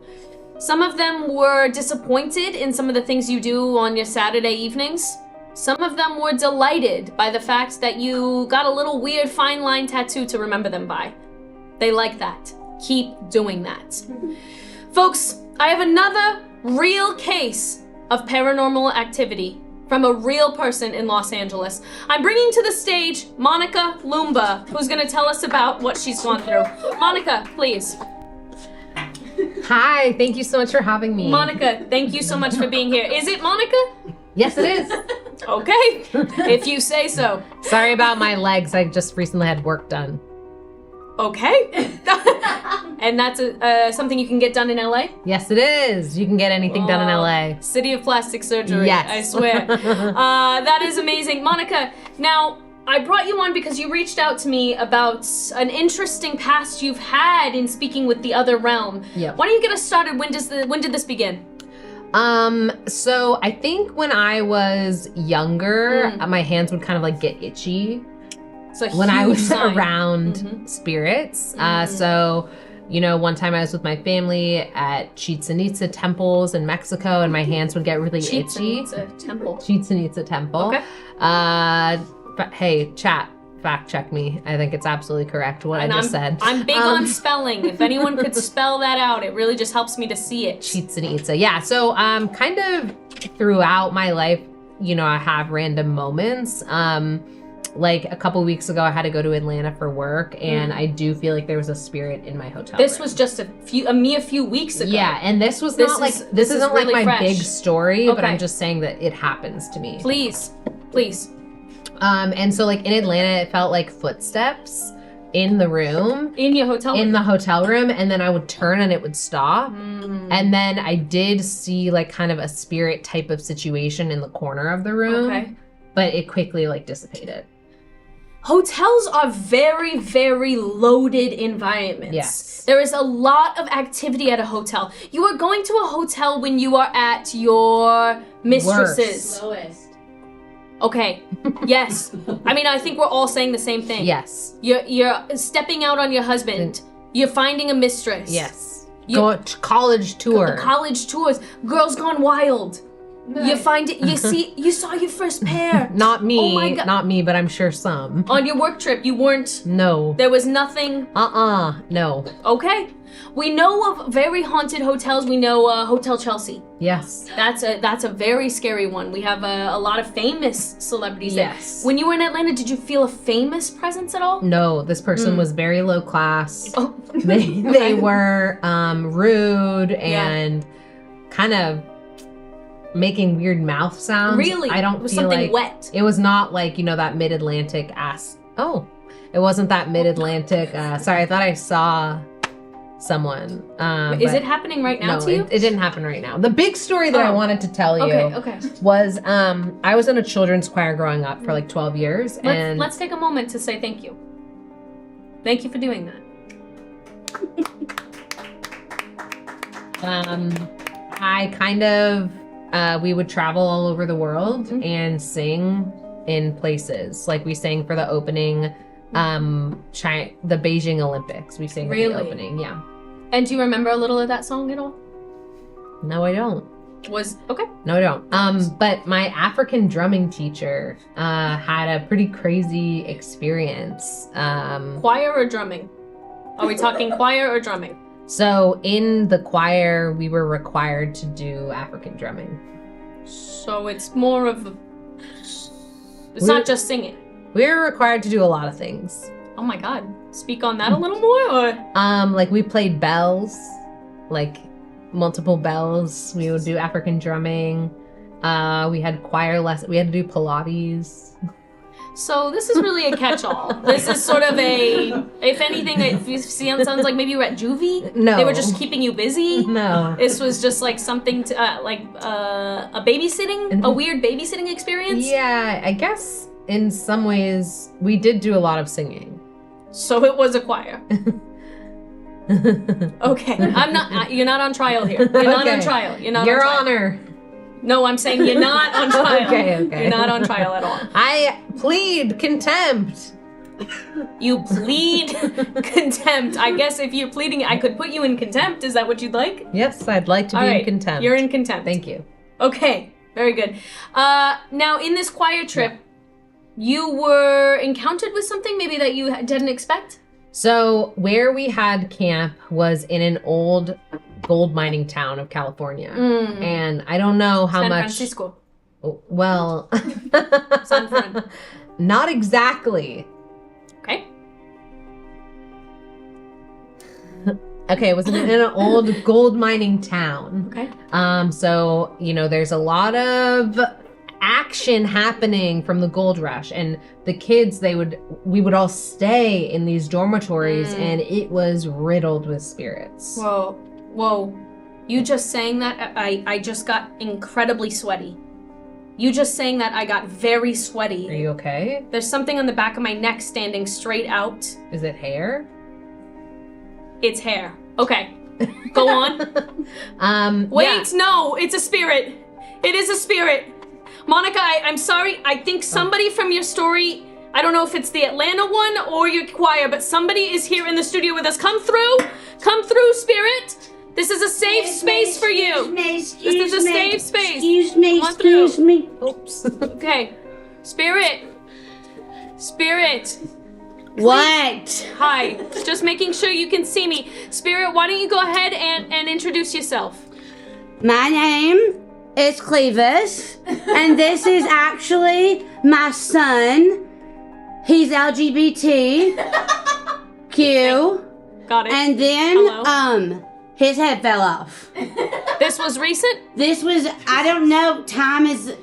Some of them were disappointed in some of the things you do on your Saturday evenings. Some of them were delighted by the fact that you got a little weird fine line tattoo to remember them by. They like that. Keep doing that. Folks, I have another real case of paranormal activity from a real person in Los Angeles. I'm bringing to the stage Monica Loomba, who's gonna tell us about what she's gone through. Monica, please. Hi, thank you so much for having me. Monica, thank you so much for being here. Is it Monica? Yes, it is. Okay, if you say so. Sorry about my legs. I just recently had work done. Okay. And that's something you can get done in LA? Yes, it is. You can get anything done in LA. City of plastic surgery. Yes. I swear. That is amazing. Monica, now, I brought you on because you reached out to me about an interesting past you've had in speaking with the other realm. Yep. Why don't you get us started? When did this begin? So I think when I was younger, my hands would kind of like get itchy when I was around spirits. So, you know, one time I was with my family at Chichen Itza temples in Mexico, and my hands would get really itchy. Chichen Itza temple. Chichen Itza temple. Okay. But hey, chat, fact check me. I think it's absolutely correct what And I just said. I'm big on spelling. If anyone could spell that out, it really just helps me to see it. Chichen Itza. Yeah. So kind of throughout my life, you know, I have random moments. Like a couple weeks ago, I had to go to Atlanta for work, and I do feel like there was a spirit in my hotel This room. was just a mere few weeks ago. Yeah, and this isn't really like my fresh. big story, but Okay. I'm just saying that it happens to me. Please. And so like in Atlanta, it felt like footsteps in the room. In your hotel room? In the hotel room, and then I would turn and it would stop. And then I did see like kind of a spirit type of situation in the corner of the room. Okay. But it quickly like dissipated. Hotels are very, very loaded environments. Yes. There is a lot of activity at a hotel. You are going to a hotel when you are at your mistress's. Lowest. Okay. Yes. I mean, I think we're all saying the same thing. Yes. You're stepping out on your husband. You're finding a mistress. Yes. You- Go to college tour. College tours. Girls Gone Wild. You find it. You saw your first pair. Not me. Oh my God. Not me, but I'm sure some. On your work trip, you weren't. No. There was nothing. No. Okay. We know of very haunted hotels. We know Hotel Chelsea. Yes. That's a very scary one. We have a lot of famous celebrities Yes. there. When you were in Atlanta, did you feel a famous presence at all? No, this person was very low class. Oh. They were rude and kind of making weird mouth sounds. Really? I don't It was feel something like wet. it was not like, you know, that mid-Atlantic ass. Oh, it wasn't that mid-Atlantic. Sorry, I thought I saw someone. Is but it happening right now no, to you? it didn't happen right now. The big story that I Oh. wanted to tell you Okay. was I was in a children's choir growing up for like 12 years. and Let's take a moment to say thank you. Thank you for doing that. I kind of, we would travel all over the world and sing in places. Like we sang for the opening, the Beijing Olympics. We sang for Really? the opening, yeah. And do you remember a little of that song at all? No, I don't. Okay. No, I don't. But my African drumming teacher had a pretty crazy experience. Choir or drumming? Are we talking choir or drumming? So in the choir, we were required to do African drumming. So it's more of a... It's not just singing. We were required to do a lot of things. Oh my god. Speak on that a little more, or? Like we played bells, like multiple bells. We would do African drumming. We had choir lessons. We had to do Pilates. So this is really a catch-all. This is sort of a, if anything, it sounds like maybe you were at juvie. No. They were just keeping you busy. No. This was just like something to, a babysitting, a weird babysitting experience. Yeah, I guess in some ways we did do a lot of singing. So it was a choir. Okay, I'm not. You're not on trial here. You're not on trial. You're not. Your on trial. Honor. No, I'm saying you're not on trial. Okay. You're not on trial at all. I plead contempt. You plead contempt. I guess if you're pleading, I could put you in contempt. Is that what you'd like? Yes, I'd like to All be right, in contempt. You're in contempt. Thank you. Okay, very good. Now, in this choir trip, you were encountered with something maybe that you didn't expect? So where we had camp was in an old gold mining town of California. And I don't know how San much... Francisco. Well... San Fran. Not exactly. Okay. Okay, it was in an old gold mining town. Okay. So, there's a lot of action happening from the gold rush, and the kids, we would all stay in these dormitories, and it was riddled with spirits. Whoa. You just saying that, I just got incredibly sweaty. You just saying that, I got very sweaty. Are you okay? There's something on the back of my neck standing straight out. Is it hair? It's hair. Okay. Go on. Wait, no, it's a spirit. It is a spirit. Monica, I'm sorry. I think somebody from your story, I don't know if it's the Atlanta one or your choir, but somebody is here in the studio with us. Come through. Come through, spirit. This is a safe space for you. This is a safe space. Excuse me. Come on through. Excuse me. Oops. Okay. Spirit. What? Hi. Just making sure you can see me. Spirit, why don't you go ahead and introduce yourself? My name is Clevis, and this is actually my son. He's LGBTQ. Got it. And then, Hello? his head fell off. This was recent? This was, I don't know, time is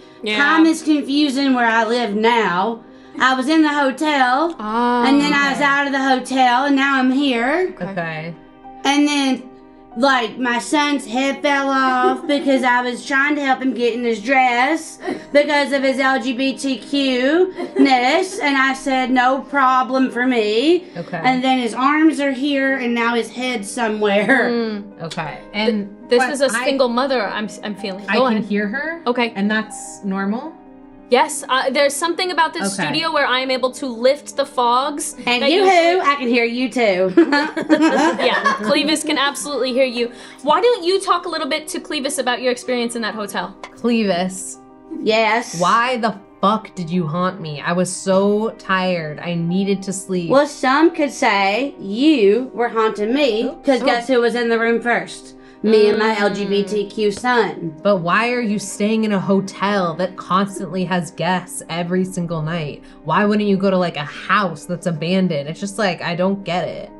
confusing where I live now. I was in the hotel, and then I was out of the hotel, and now I'm here. Okay. And then, like, my son's head fell off because I was trying to help him get in his dress because of his LGBTQ-ness, and I said, no problem for me. Okay. And then his arms are here, and now his head's somewhere. Okay. And This is a single mother, I'm feeling. I Go can ahead. hear her. Okay. And that's normal? Yes, there's something about this studio where I am able to lift the fogs. And that you-hoo, I can hear you too. Yeah, Clevis can absolutely hear you. Why don't you talk a little bit to Clevis about your experience in that hotel? Clevis, Yes. why the fuck did you haunt me? I was so tired. I needed to sleep. Well, some could say you were haunting me, because guess who was in the room first? Me and my LGBTQ son. But why are you staying in a hotel that constantly has guests every single night? Why wouldn't you go to like a house that's abandoned? It's just like, I don't get it.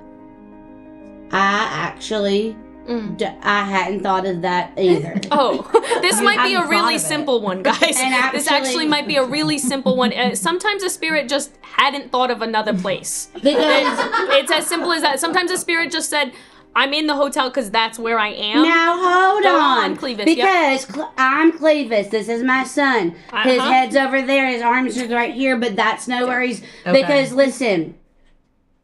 I actually, I hadn't thought of that either. Oh, this might be a hadn't thought really of it. simple one, guys. And This actually might be a really simple one. Sometimes a spirit just hadn't thought of another place. Because It's as simple as that. Sometimes a spirit just said, I'm in the hotel because that's where I am. now hold Go on, on, Clevis, because I'm Clevis. This is my son. His Uh-huh. head's over there. His arms are right here, but that's no worries. Okay. Because listen,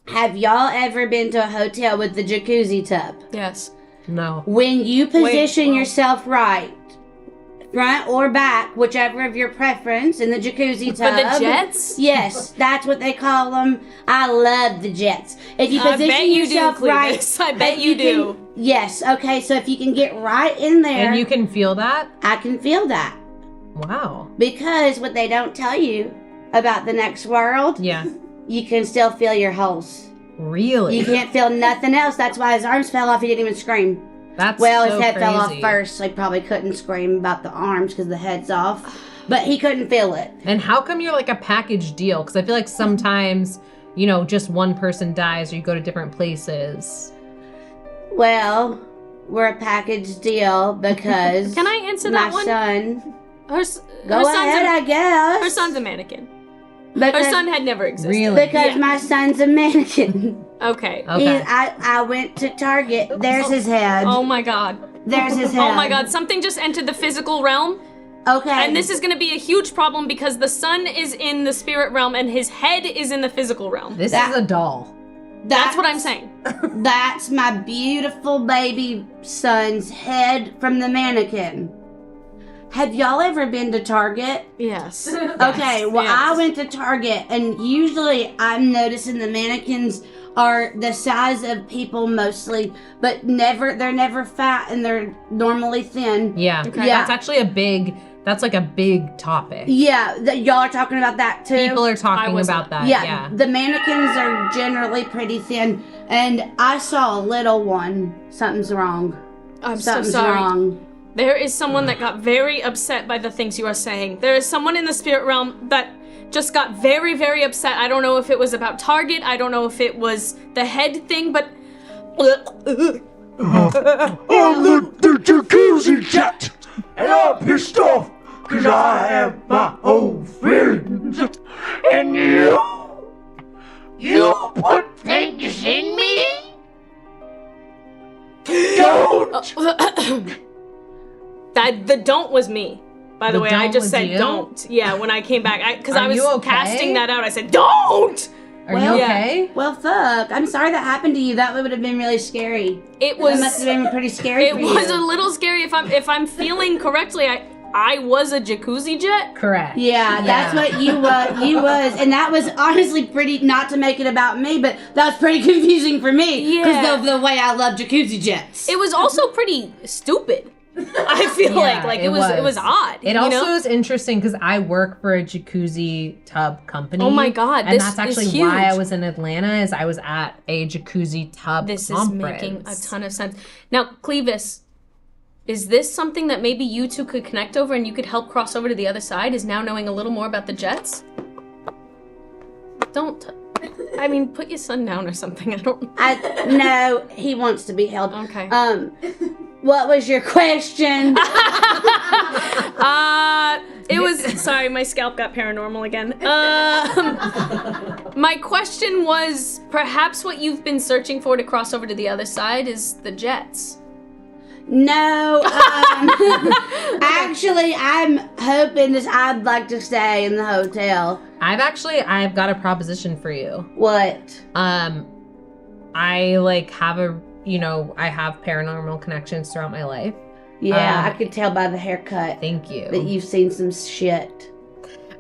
have y'all ever been to a hotel with the jacuzzi tub? Yes. No. When you position well- yourself right, front or back, whichever of your preference, in the jacuzzi For tub. the jets? Yes, that's what they call them. I love the jets. If you I position bet you do, yourself right, Clevis. I bet if you do. can- yes. Okay. So if you can get right in there, And you can feel that? I can feel that, Wow. because what they don't tell you about the next world, Yeah. you can still feel your holes. Really? You can't feel nothing else. That's why his arms fell off. He didn't even scream. That's Well, so his head fell off crazy. first, so he probably couldn't scream about the arms because the head's off. But he couldn't feel it. And how come you're like a package deal? Because I feel like sometimes just one person dies or you go to different places? Well, we're a package deal because Can I answer that my one? son. Go Go ahead, I guess. Her son's a mannequin. Because, Her son had never existed. Really? because my son's a mannequin. Okay. Okay. I went to Target. There's his head. Oh my god. There's his head. Oh my god. Something just entered the physical realm. Okay. And this is going to be a huge problem because the son is in the spirit realm and his head is in the physical realm. This is a doll. That's what I'm saying. That's my beautiful baby son's head from the mannequin. Have y'all ever been to Target? Yes. Okay, well, Yes. I went to Target, and usually I'm noticing the mannequins are the size of people mostly, but they're never fat and they're normally thin. Yeah. Okay. Yeah. That's actually that's like a big topic. Yeah, y'all are talking about that too. People are talking was about that. Yeah, Yeah. the mannequins are generally pretty thin, and I saw a little one. Something's wrong. I'm so Something's sorry. wrong. There is someone that got very upset by the things you are saying. There is someone in the spirit realm that just got very, very upset. I don't know if it was about Target. I don't know if it was the head thing, but... I'm the jacuzzi jet, and I'm pissed off because I have my own feelings. And you put things in me? Don't! The don't was me. By the The way, I don't just was said you? don't. Yeah, when I came back. Because I Are was you okay? casting that out. I said, don't! Are Well, you yeah. okay? Well, fuck. I'm sorry that happened to you. That would have been really scary. It That must was... have been pretty scary It for was you. a little scary. If I'm feeling correctly, I was a jacuzzi jet. Correct. Yeah, that's what you was, and that was honestly pretty. Not to make it about me, but that was pretty confusing for me Yeah. because of the way I love jacuzzi jets. It was also pretty stupid. I feel Yeah, like it was odd. It you also know? is interesting because I work for a jacuzzi tub company. Oh my God, And this that's actually is why I huge. was in Atlanta. Is I was at a jacuzzi tub This conference. is making a ton of sense. Now, Clevis, is this something that maybe you two could connect over and you could help cross over to the other side? Is now knowing a little more about the Jets? Don't. I mean, put your son down or something. I don't. No, he wants to be held. Okay. What was your question? It was. Sorry, my scalp got paranormal again. My question was perhaps what you've been searching for to cross over to the other side is the Jets. No, actually, I'm hoping I'd like to stay in the hotel. I've got a proposition for you. What? I have paranormal connections throughout my life. Yeah, I could tell by the haircut Thank you. that you've seen some shit.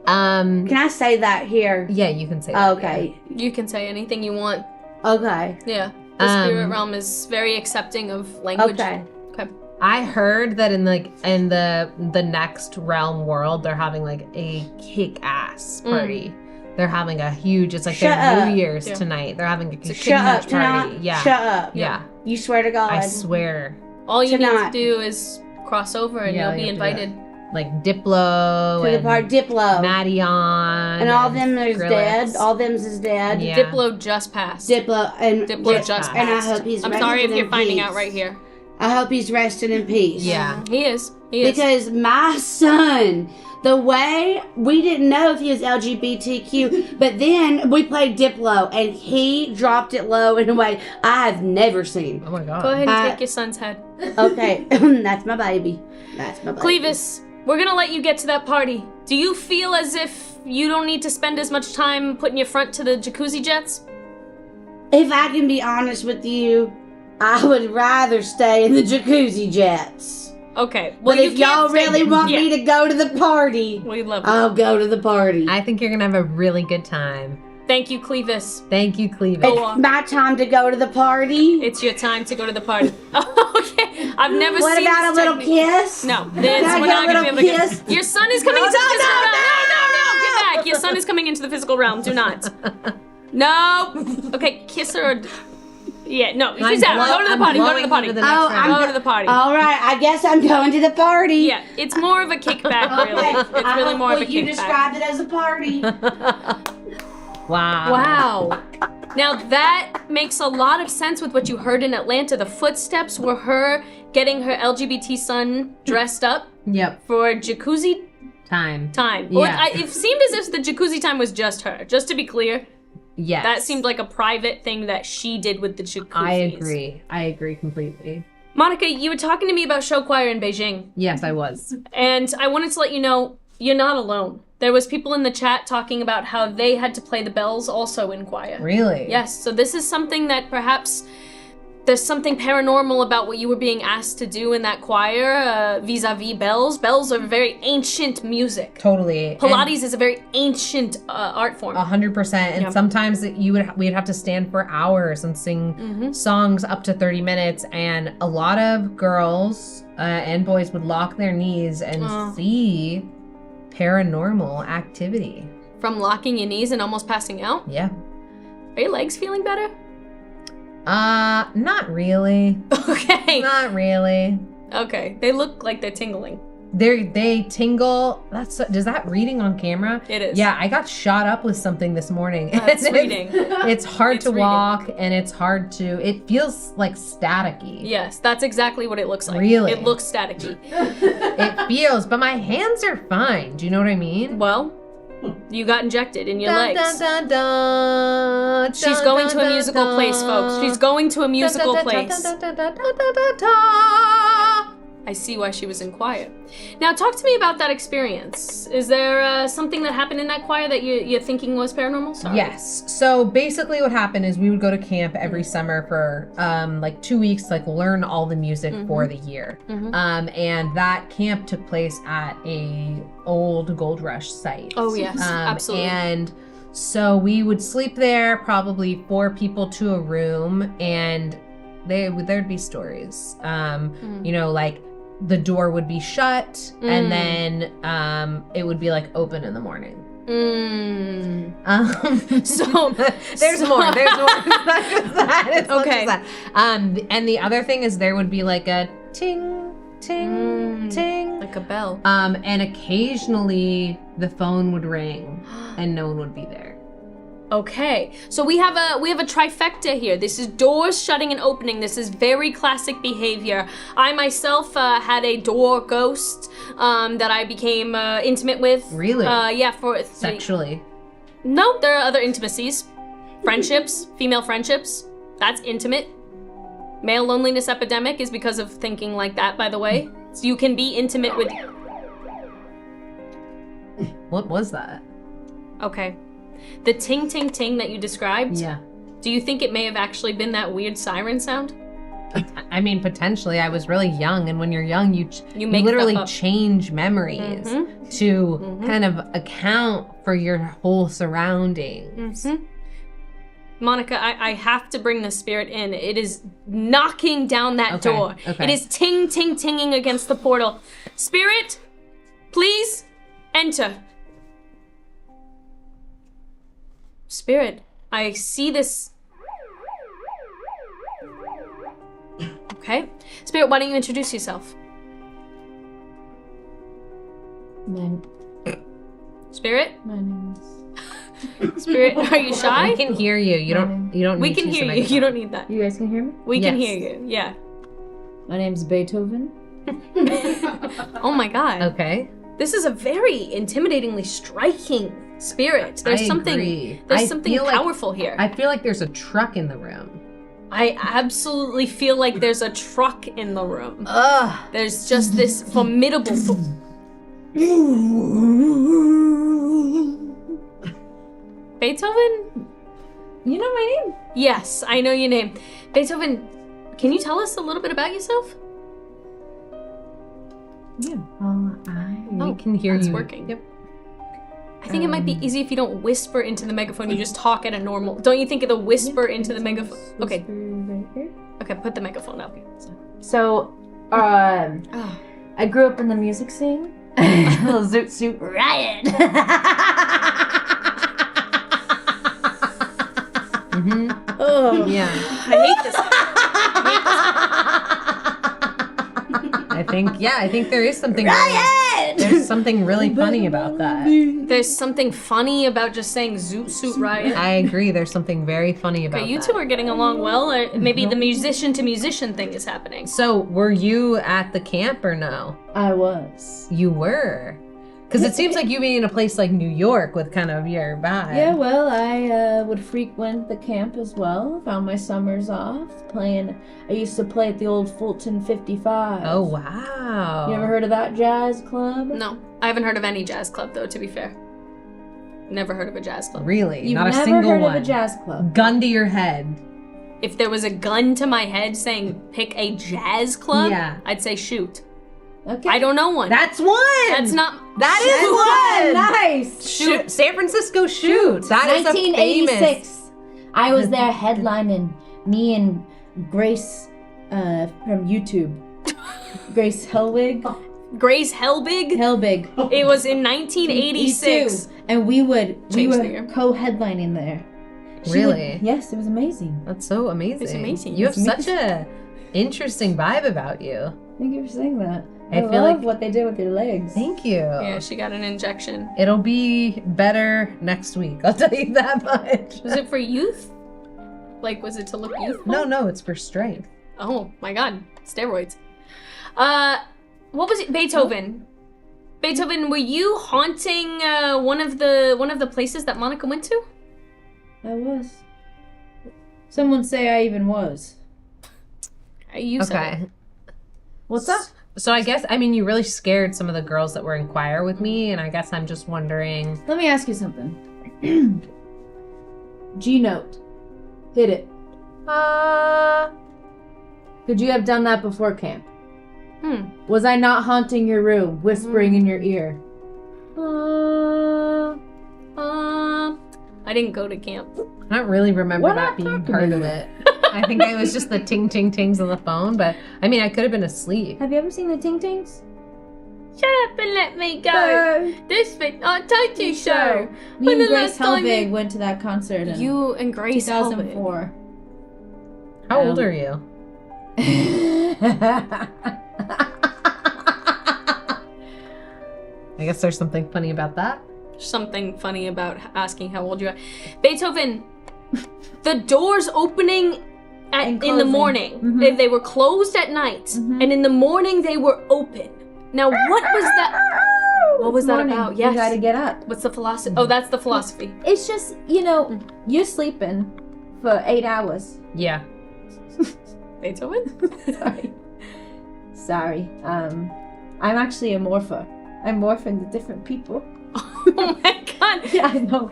Um, Can I say that here? yeah, you can say that. Okay. You can say anything you want. Okay. Yeah. The spirit realm is very accepting of language. Okay. Okay. I heard that in the next realm world, they're having like a kick-ass party. They're having a huge. It's like Shut their up. New Year's Yeah. tonight. They're having a huge Shut up, party. tonight. Yeah. Shut up. Yeah. You swear to God. I swear. All you need Tonight. to do is cross over and Yeah, you'll be you'll do that. invited. Like Diplo To the and part Diplo. Maddie-on And all them is Skrillex. dead. All them's is dead. Yeah. Diplo just passed. Diplo and Diplo Just just and I passed. hope he's I'm sorry if resting you're in finding peace. out right here. I hope he's resting in peace. Yeah. He is. He is. Because my son, the way we didn't know if he was LGBTQ, but then we played Diplo and he dropped it low in a way I have never seen. Oh my god. Go ahead and I- take your son's head. Okay, that's my baby. That's my baby. Clevis, we're gonna let you get to that party. Do you feel as if you don't need to spend as much time putting your front to the jacuzzi jets? If I can be honest with you, I would rather stay in the jacuzzi jets. Okay. Well, But you if y'all can't really want yeah. me to go to the party, We love it. I'll go to the party. I think you're gonna have a really good time. Thank you, Clevis. Thank you, Cleveland. Go on. It's my time to go to the party. It's your time to go to the party. Okay. I've never What seen about a this little technique. kiss? No, Can this, I we're get not a gonna be able to little get. kiss? Your son is coming into the physical realm. No, get back. Your son is coming into the physical realm. Do not. No. Okay, kiss her. Yeah, no. She's out. Go to the party. Go to the party. the Oh, next I'm round. Go to the party. All right, I guess I'm going to the party. Yeah, it's more of a kickback, really. It's really more of a You kickback. described it as a party. Wow. Wow. Now that makes a lot of sense with what you heard in Atlanta. The footsteps were her getting her LGBT son dressed up Yep. for jacuzzi Time. time. Yeah. Well, it seemed as if the jacuzzi time was just her. Just to be clear, Yes. that seemed like a private thing that she did with the jacuzzi. I agree completely. Monica, you were talking to me about show choir in Beijing, Yes, I was. and I wanted to let you know you're not alone. There was people in the chat talking about how they had to play the bells also in choir. Really? Yes, so this is something that perhaps there's something paranormal about what you were being asked to do in that choir vis-a-vis bells. Bells are very ancient music. Totally. Pilates is a very ancient art form. 100%. And Yeah. sometimes we'd have to stand for hours and sing songs up to 30 minutes. And a lot of girls and boys would lock their knees and see paranormal activity. From locking your knees and almost passing out? Yeah. Are your legs feeling better? Not really. Okay. Not really. Okay. They look like they're tingling. They tingle. Does that reading on camera? It is. Yeah, I got shot up with something this morning. It's reading. It's hard It's to reading. walk and it's hard to. It feels like staticky. Yes, that's exactly what it looks like. Really? It looks staticky. It feels, but my hands are fine. Do you know what I mean? Well, you got injected in your Dun, legs. dun, dun, dun, She's dun, going dun, to a dun, musical dun. place, folks. She's going to a musical Dun, dun, dun, place. dun, dun, dun, dun, dun, dun, dun. I see why she was in choir. Now, talk to me about that experience. Is there something that happened in that choir that you're thinking was paranormal? Sorry. Yes. So basically what happened is we would go to camp every summer for like 2 weeks, like learn all the music for the year. And that camp took place at a old gold rush site. Oh, yes. Absolutely. And so we would sleep there, probably 4 people to a room, and there'd be stories. You know, like the door would be shut and then it would be like open in the morning. So there's more. There's more. It's not just that. It's not Okay. just that. And the other thing is there would be like a ting, ting, ting. like a bell. And occasionally the phone would ring and no one would be there. Okay, so we have a trifecta here. This is doors shutting and opening. This is very classic behavior. I myself had a door ghost that I became intimate with. Really? Yeah, for Sexually. No, there are other intimacies, friendships, female friendships. That's intimate. Male loneliness epidemic is because of thinking like that. By the way, so you can be intimate with. What was that? Okay. The ting ting ting that you described, Yeah. do you think it may have actually been that weird siren sound? I mean, potentially. I was really young, and when you're young, you make literally stuff up. change memories to kind of account for your whole surroundings. Monica, I have to bring the spirit in. It is knocking down that Okay, door. okay. It is ting ting tinging against the portal. Spirit, please enter. Spirit, I see this. Okay. Spirit, why don't you introduce yourself? Spirit? My name is... Spirit, are you shy? We can hear you. You don't We need can to use hear the you. You microphone. don't need that. You guys can hear me? We can Yes. hear you. Yeah. My name's Beethoven. Oh my god. Okay. This is a very intimidatingly striking spirit. There's I something agree. there's I something feel like- powerful here. I feel like there's a truck in the room. I absolutely feel like there's a truck in the room. Ugh. There's just this formidable Beethoven? You know my name? Yes, I know your name. Beethoven, can you tell us a little bit about yourself? We can hear It's you. working. Yep. I think it might be easy if you don't whisper into the megaphone. You just talk at a normal. Don't you think of the whisper into the megaphone? Okay. Right here. Okay. Put the megaphone up. So, I grew up in the music scene. Little Zoot Suit Riot. Oh, Yeah. I hate this. I think there is something. Riot! there's something really funny about that. There's something funny about just saying Zoot Suit Riot. I agree. There's something very funny about Okay, you that. two are getting along well. Or maybe the musician to musician thing is happening. So, were you at the camp or no? I was. You were. Because it seems like you being in a place like New York with kind of your vibe. Yeah, well, I would frequent the camp as well. Found my summers off playing. I used to play at the old Fulton 55. Oh, wow. You ever heard of that jazz club? No, I haven't heard of any jazz club though. To be fair, never heard of a jazz club. Really? You've Not a never single heard one. of a jazz club? Gun to your head. If there was a gun to my head saying pick a jazz club, Yeah. I'd say shoot. Okay. I don't know one. That's one. That's not. That is one. Nice. Shoot. San Francisco Shoot. That is a famous. 1986. I was there headlining. Me and Grace from YouTube. Grace Helwig. Grace Helbig. Helbig. It was in 1986. And we were Change the year. co-headlining there. Really? Yes, it was amazing. That's so amazing. It's amazing. You have It's such a interesting vibe about you. Thank you for saying that. I I feel love like- what they did with your legs. Thank you. Yeah, she got an injection. It'll be better next week. I'll tell you that much. Was it for youth? Like, was it to look youthful? No, it's for strength. Oh my God, steroids. What was it? Beethoven. Beethoven, were you haunting one of the places that Monica went to? I was. Someone say I even was. You said Okay. it. What's up? So I guess, I mean, you really scared some of the girls that were in choir with me, and I guess I'm just wondering. Let me ask you something. G note. Hit it. Could you have done that before camp? Was I not haunting your room, whispering in your ear? I didn't go to camp. I don't really remember We're that not being talking part to of you. it. I think it was just the ting ting tings on the phone, but I mean, I could have been asleep. Have you ever seen the Ting Tings? Shut up and let me go. This bit, I told you so. Me When and the Grace last time Helbig went to that concert in You and Grace 2004. How old are you? I guess there's something funny about that. Something funny about asking how old you are. Beethoven, the doors opening in the closing. morning. They were closed at night, and in the morning they were open. Now, what was that? What was that Morning, about? Yes. You gotta get up. What's the philosophy? Oh, that's the philosophy. It's just, you're sleeping for 8 hours. Yeah. Beethoven? Sorry. I'm actually a morpher. I morph into different people. Oh my God. Yeah, I know.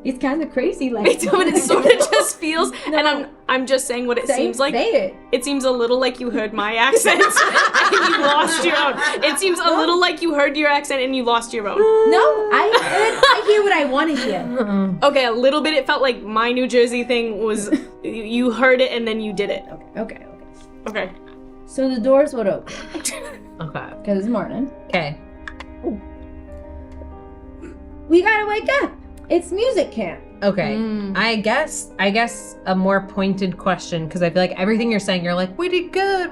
It's kind of crazy. Like Beethoven, it sort of just feels, and I'm just saying what it say, seems like. Say it. It seems a little like you heard my accent and you lost your own. It seems a little like you heard your accent and you lost your own. No, I hear what I want to hear. Okay, a little bit. It felt like my New Jersey thing was you heard it and then you did it. Okay. Okay. So the doors would open Okay. because it's morning. Okay. We gotta wake up. It's music camp. Okay. I guess a more pointed question, because I feel like everything you're saying, you're like, we did good.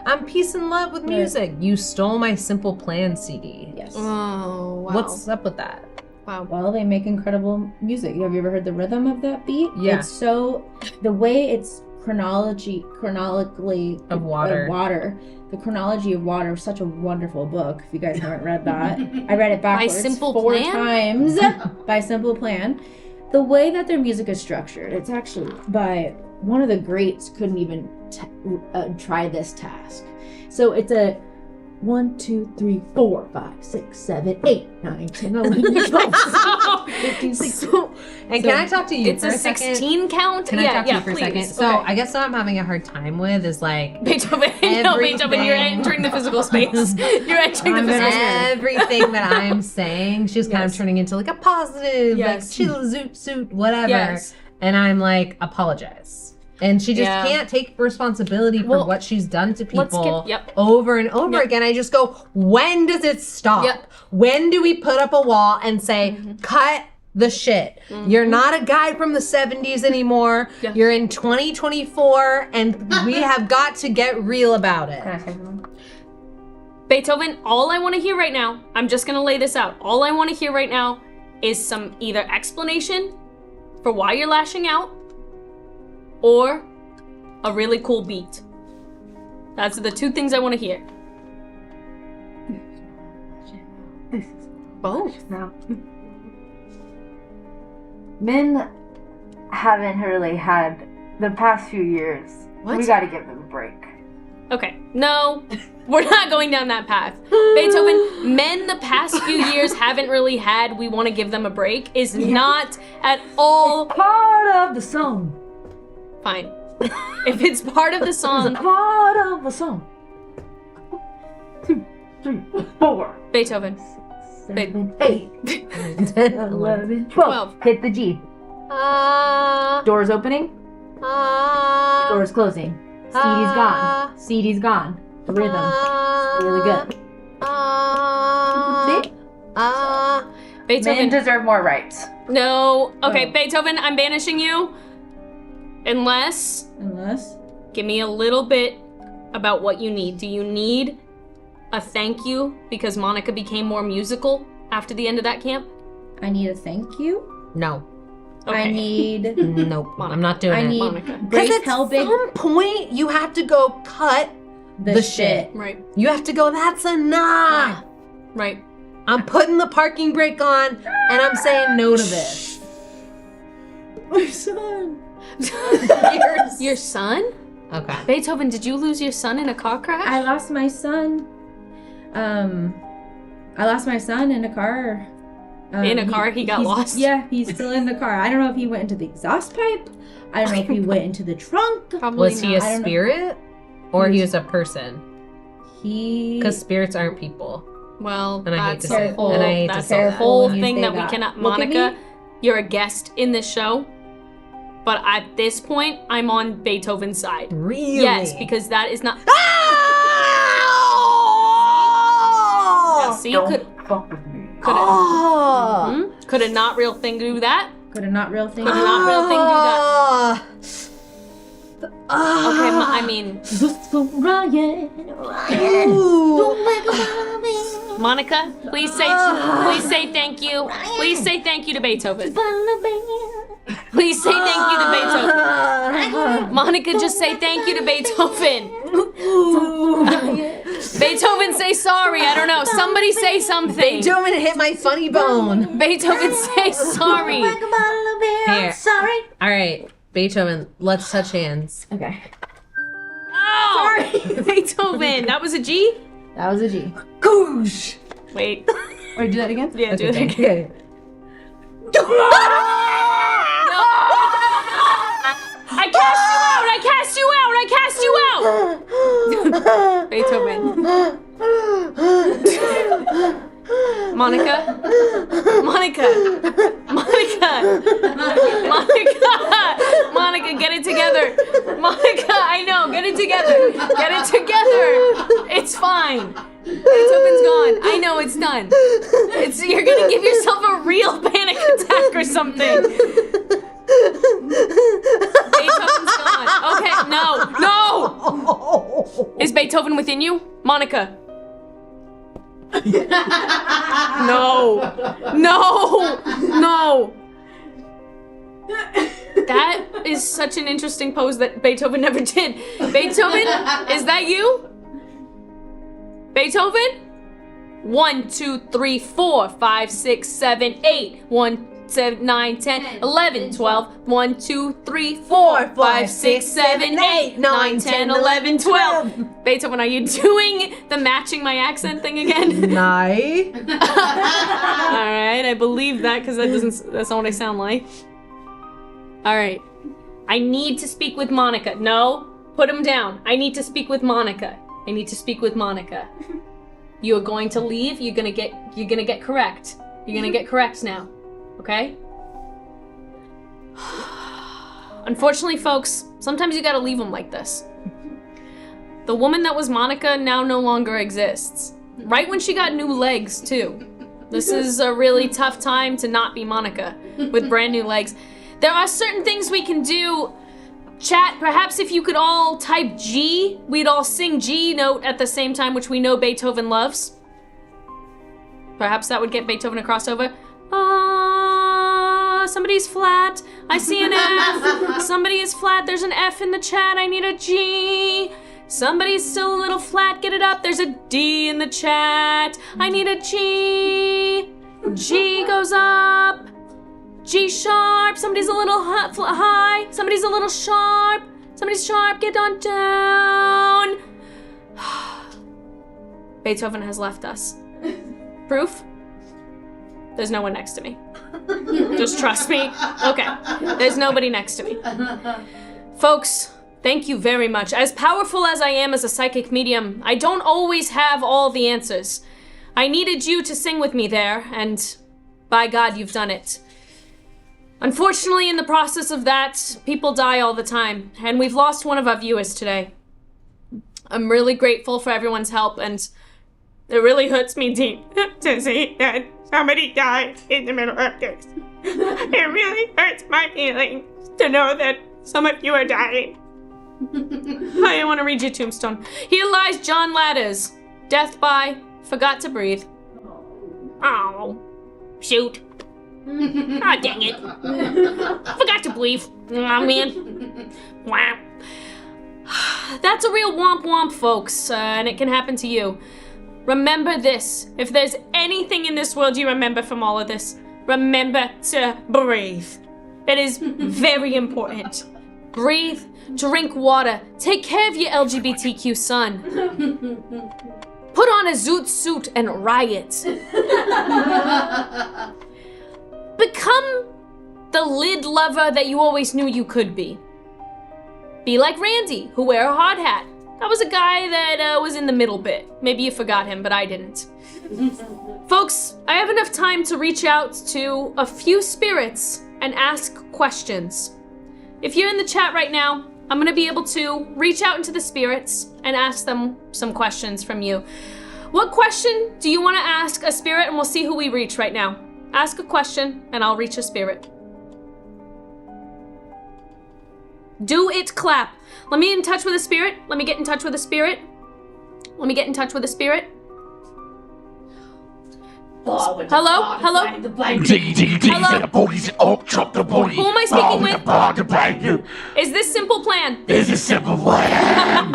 I'm peace and love with music. You stole my Simple Plan CD. Yes. Oh, wow. What's up with that? Wow. Well, they make incredible music. Have you ever heard the rhythm of that beat? Yeah. It's so the way it's chronologically Of water. The chronology of water is such a wonderful book. If you guys haven't read that, I read it backwards Simple 4 Plan? times by Simple Plan. The way that their music is structured, it's actually by one of the greats. Couldn't even try this task. So it's a 1, 2, 3, 4, 5, 6, 7, 8, 9, 10, 11, 12, 15, 16. And can I talk to you It's for a a second? 16 count? Can I talk to you for please. a second? So Okay. I guess what I'm having a hard time with is like Beethoven, no, Beethoven, you're Everything. entering the physical space. You're entering the physical space. everything that I'm saying, she's kind of turning into like a positive, Yes. like chill, zoot, suit, whatever. Yes. And I'm like, apologize. And she just Yeah. can't take responsibility for Well, what she's done to let's people get- yep. over and over Yep. again. I just go, when does it stop? Yep. When do we put up a wall and say, cut the shit? You're not a guy from the 70s anymore. Yeah. You're in 2024 and we have got to get real about it. Beethoven, all I want to hear right now, I'm just going to lay this out. All I want to hear right now is some either explanation for why you're lashing out or a really cool beat. That's the two things I want to hear. Both. No. Men haven't really had the past few years. What? We gotta give them a break. Okay, no, we're not going down that path. Beethoven, men the past few years haven't really had, we want to give them a break, is not at all Part of the song. fine. If it's part of the song, Part of the song. 2, 3, 4, Beethoven. 7, 8, 11, 12. Hit the G. Doors opening. Doors closing. CD's gone. CD's gone. The rhythm. Really good. See? Men Beethoven. deserve more rights. No. Okay, Oh. Beethoven, I'm banishing you. Unless, give me a little bit about what you need. Do you need a thank you because Monica became more musical after the end of that camp? I need a thank you. No. Okay. I need Nope. I'm not doing I it. need Monica. Grace Because at helping some point, you have to go cut the shit. Right, You have to go, that's enough. right. I'm putting the parking brake on and I'm saying no to this. My son. Your son? Okay. Beethoven, did you lose your son in a car crash? I lost my son. I lost my son in a car. In a car? He got he's- lost? Yeah, he's still in the car. I don't know if he went into the exhaust pipe. I don't know if he went into the trunk. Probably Was he a not. I don't know. spirit or he was a person? He. Because spirits aren't people. Well, And I hate that's to say a it. whole, And I hate to that's say a that. whole When you thing say that we that. cannot. Look at Monica, me. you're a guest in this show, but at this point, I'm on Beethoven's side. Really? Yes, because that is not. Oh! See, Don't could fuck with me. Oh! could a not real thing do that? Could a not real thing. Could a not real thing do that? Oh! Okay, I mean, Monica, please say thank you. Please say thank you to Beethoven. Please say thank you to Beethoven. Monica, just say thank you to Beethoven. Beethoven, say sorry. I don't know. Somebody say something. Beethoven hit my funny bone. Beethoven, say sorry. Here. Sorry. All right, Beethoven, let's touch hands. Okay. Oh, Beethoven. That was a G? That was a G. Goosh! Wait. Wait, do that again? Yeah, do it again. Okay. I cast you out. I cast you out. Beethoven. Monica, get it together. Monica, I know, get it together. Get it together. It's fine. Beethoven's gone. I know it's done. You're gonna give yourself a real panic attack or something. Beethoven's gone. Okay, no. Is Beethoven within you? Monica. No. That is such an interesting pose that Beethoven never did. Beethoven, is that you? Beethoven? 1, 2, 3, 4, 5, 6, 7, 8. 1, 7, 9, 10, 11, 12. 1, 2, 3, 4, 5, 6, 7, 8, 9, 10, 11, 12. Beethoven, are you doing the matching my accent thing again? Nye. Alright, I believe that because that's not what I sound like. Alright. I need to speak with Monica. No, put him down. I need to speak with Monica. You are going to leave. You're gonna get correct. You're gonna get correct now. Okay? Unfortunately, folks, sometimes you gotta leave them like this. The woman that was Monica now no longer exists. Right when she got new legs, too. This is a really tough time to not be Monica with brand new legs. There are certain things we can do Chat, perhaps if you could all type G, we'd all sing G note at the same time, which we know Beethoven loves. Perhaps that would get Beethoven a crossover. Somebody's flat. I see an F. Somebody is flat. There's an F in the chat. I need a G. Somebody's still a little flat. Get it up. There's a D in the chat. I need a G. G goes up. G sharp. Somebody's a little high. Somebody's a little sharp. Somebody's sharp. Get on down. Beethoven has left us. Proof? There's no one next to me. Just trust me. Okay. There's nobody next to me. Folks, thank you very much. As powerful as I am as a psychic medium, I don't always have all the answers. I needed you to sing with me there, and by God, you've done it. Unfortunately, in the process of that, people die all the time, and we've lost one of our viewers today. I'm really grateful for everyone's help, and it really hurts me deep to see that somebody died in the middle of this. It really hurts my feelings to know that some of you are dying. I want to read your tombstone. Here lies John Ladders. Death by forgot to breathe. Oh, shoot. Oh, dang it. Forgot to breathe. Oh, man. Wow. That's a real womp womp, folks, and it can happen to you. Remember this. If there's anything in this world you remember from all of this, remember to breathe. It is very important. Breathe, drink water, take care of your LGBTQ son. Put on a zoot suit and riot. Become the lid lover that you always knew you could be. Be like Randy, who wear a hard hat. That was a guy that was in the middle bit. Maybe you forgot him, but I didn't. Folks, I have enough time to reach out to a few spirits and ask questions. If you're in the chat right now, I'm gonna be able to reach out into the spirits and ask them some questions from you. What question do you wanna ask a spirit? And we'll see who we reach right now. Ask a question and I'll reach a spirit. Do it clap. Let me in touch with a spirit. Let me get in touch with a spirit. Let me get in touch with a spirit. Hello? Hello? Hello? The boys up, drop the body. Who am I speaking with? Is this Simple Plan? This is Simple Plan.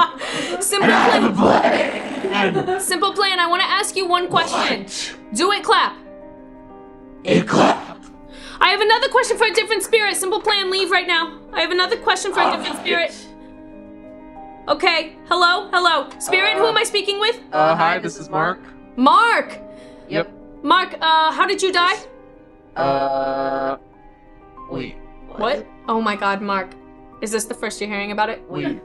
Simple Plan. Simple Plan, I want to ask you one question. Do it clap. It clap. I have another question for a different spirit. Simple Plan, leave right now. I have another question for a different spirit. Okay, hello? Hello. Spirit, who am I speaking with? Hi, this is Mark. Mark! Yep. Mark, how did you die? Wait. What? Oh my god, Mark. Is this the first you're hearing about it? Wait.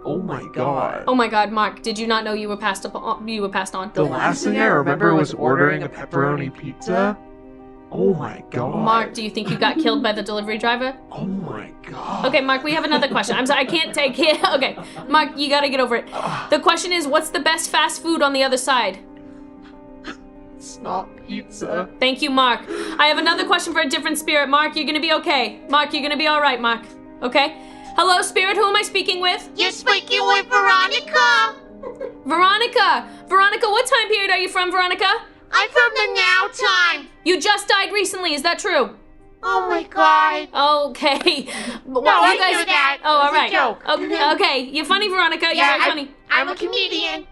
Oh my god. Oh my god, Mark, did you not know you were passed on? The last thing I remember was ordering a pepperoni pizza. Oh my god. Mark, do you think you got killed by the delivery driver? Oh my god. Okay, Mark, we have another question. I'm sorry, I can't take it. Okay, Mark, you gotta get over it. The question is, what's the best fast food on the other side? It's not pizza. Thank you, Mark. I have another question for a different spirit. Mark, you're gonna be okay. Mark, you're gonna be all right, Mark. Okay? Hello, spirit, who am I speaking with? You're speaking with Veronica. Veronica! Veronica, what time period are you from, Veronica? I'm from the now time. You just died recently, is that true? Oh my god. Okay. Well, No, you I guys... knew that. Oh, It all was a right. joke. Okay, you're funny, Veronica. You're very funny. I'm a comedian.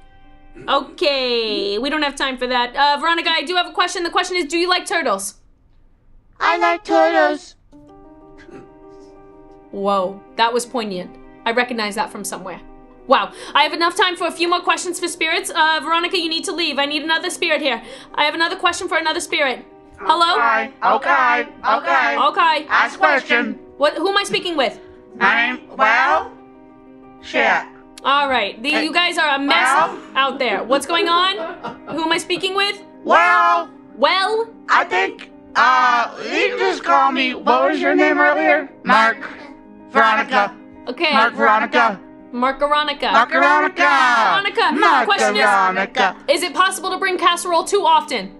Okay, we don't have time for that. Veronica, I do have a question. The question is, do you like turtles? I like turtles. Whoa, that was poignant. I recognize that from somewhere. Wow, I have enough time for a few more questions for spirits. Veronica, you need to leave. I need another spirit here. I have another question for another spirit. Hello? Okay. Okay. Ask question. Who am I speaking with? Shit. All right, you guys are a mess out there. What's going on? Who am I speaking with? Well, Well, I think, you can just call me, what was your name earlier? Mark. Veronica. okay. Mark Veronica. Mark Veronica. Mark Veronica. Veronica, Mark question Veronica. is it possible to bring casserole too often?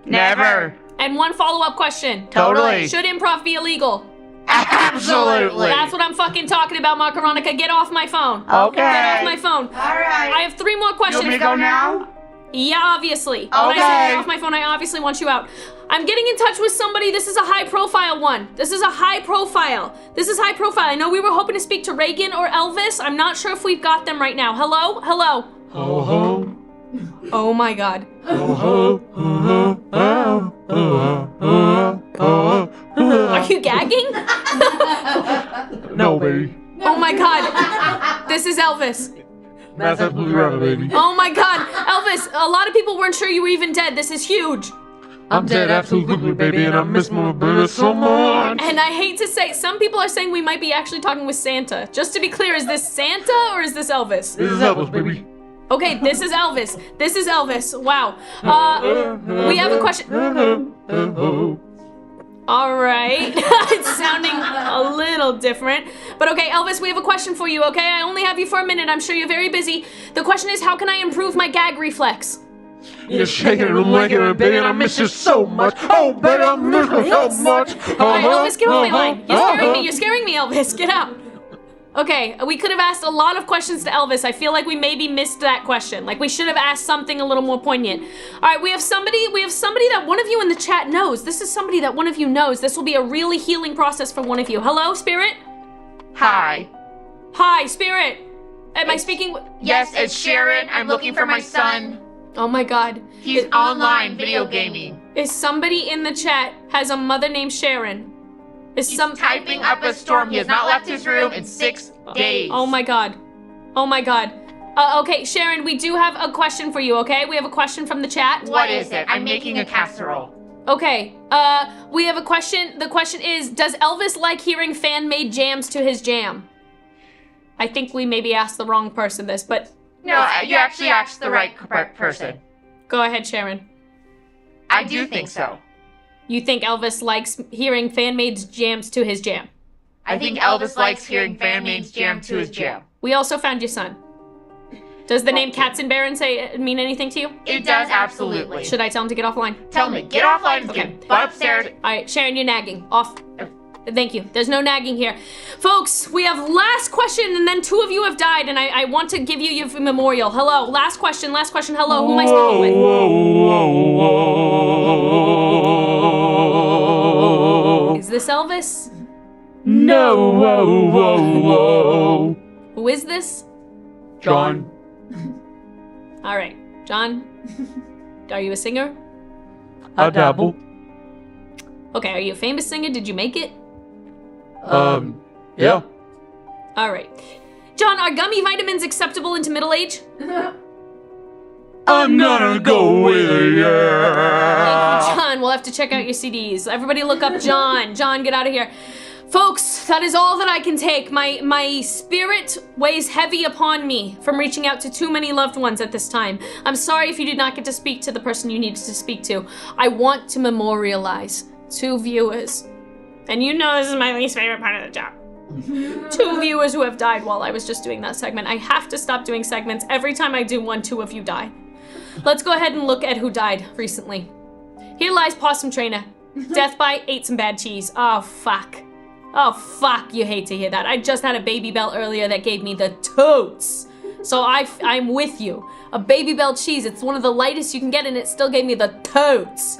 Never. And one follow-up question. Totally. Should improv be illegal? Absolutely. That's what I'm fucking talking about, Macaronica. Get off my phone. Okay. Get off my phone. All right. I have 3 more questions. You want me to go now? Yeah, obviously. When I say Okay. get off my phone, I obviously want you out. I'm getting in touch with somebody. This is a high-profile one. This is high profile. I know we were hoping to speak to Reagan or Elvis. I'm not sure if we've got them right now. Hello? Hello? Ho ho. Oh my god. Ho ho. Ho ho. Ho ho. Ho ho. Are you gagging? No, baby. Oh my god. This is Elvis. That's absolutely right, baby. Oh my god. Elvis, a lot of people weren't sure you were even dead. This is huge. I'm dead, absolutely, baby, and I miss my baby so much. And I hate to say, some people are saying we might be actually talking with Santa. Just to be clear, is this Santa or is this Elvis? This is Elvis, baby. Okay, this is Elvis. This is Elvis. Wow. We have a question. All right. It's sounding a little different. But okay, Elvis, we have a question for you, okay? I only have you for a minute. I'm sure you're very busy. The question is, how can I improve my gag reflex? You're shaking it, I'm liking it, baby, and I miss you so much. Oh, baby, I miss you so much. All right, Elvis, get off my line. You're scaring me. You're scaring me, Elvis. Get out. Okay, we could have asked a lot of questions to Elvis. I feel like we maybe missed that question. Like we should have asked something a little more poignant. All right, we have somebody that one of you in the chat knows. This is somebody that one of you knows. This will be a really healing process for one of you. Hello, Spirit? Hi. Hi, Spirit. Am I speaking with... Yes, it's Sharon. I'm looking for my son. Oh my god. He's online video gaming. Is somebody in the chat has a mother named Sharon? Is He's typing up a storm. He has not left his room in 6 days. Oh my god. Oh my god. Okay, Sharon, we do have a question for you, okay? We have a question from the chat. What is it? I'm making a casserole. Okay, we have a question. The question is, does Elvis like hearing fan-made jams to his jam? I think we maybe asked the wrong person this, but... No, you actually asked the right person. Go ahead, Sharon. I do think so. You think Elvis likes hearing fan-made jams to his jam? I think Elvis likes hearing fan-made jam to his jam. We also found your son. Does the name Katzenbaron mean anything to you? It does, absolutely. Should I tell him to get offline? Tell me, get offline and Okay. get upstairs. All right, Sharon, you're nagging. Off. Thank you. There's no nagging here. Folks, we have last question, and then 2 of you have died, and I want to give you your memorial. Hello, last question. Hello, who am I speaking with? Is this Elvis? No, whoa, whoa, whoa. Who is this? John. All right, John. Are you a singer? I dabble. Okay, are you a famous singer? Did you make it? Yeah. All right. John, are gummy vitamins acceptable into middle age? I'm gonna go with it, yeah. John, we'll have to check out your CDs. Everybody look up John. John, get out of here. Folks, that is all that I can take. My spirit weighs heavy upon me from reaching out to too many loved ones at this time. I'm sorry if you did not get to speak to the person you needed to speak to. I want to memorialize 2 viewers. And you know this is my least favorite part of the job. 2 viewers who have died while I was just doing that segment. I have to stop doing segments. Every time I do one, 2 of you die. Let's go ahead and look at who died recently. Here lies Possum Trainer. Death by ate some bad cheese. Oh, fuck. Oh, fuck, you hate to hear that. I just had a Baby Bell earlier that gave me the toots. So I'm with you. A Baby Bell cheese, it's one of the lightest you can get, and it still gave me the toots.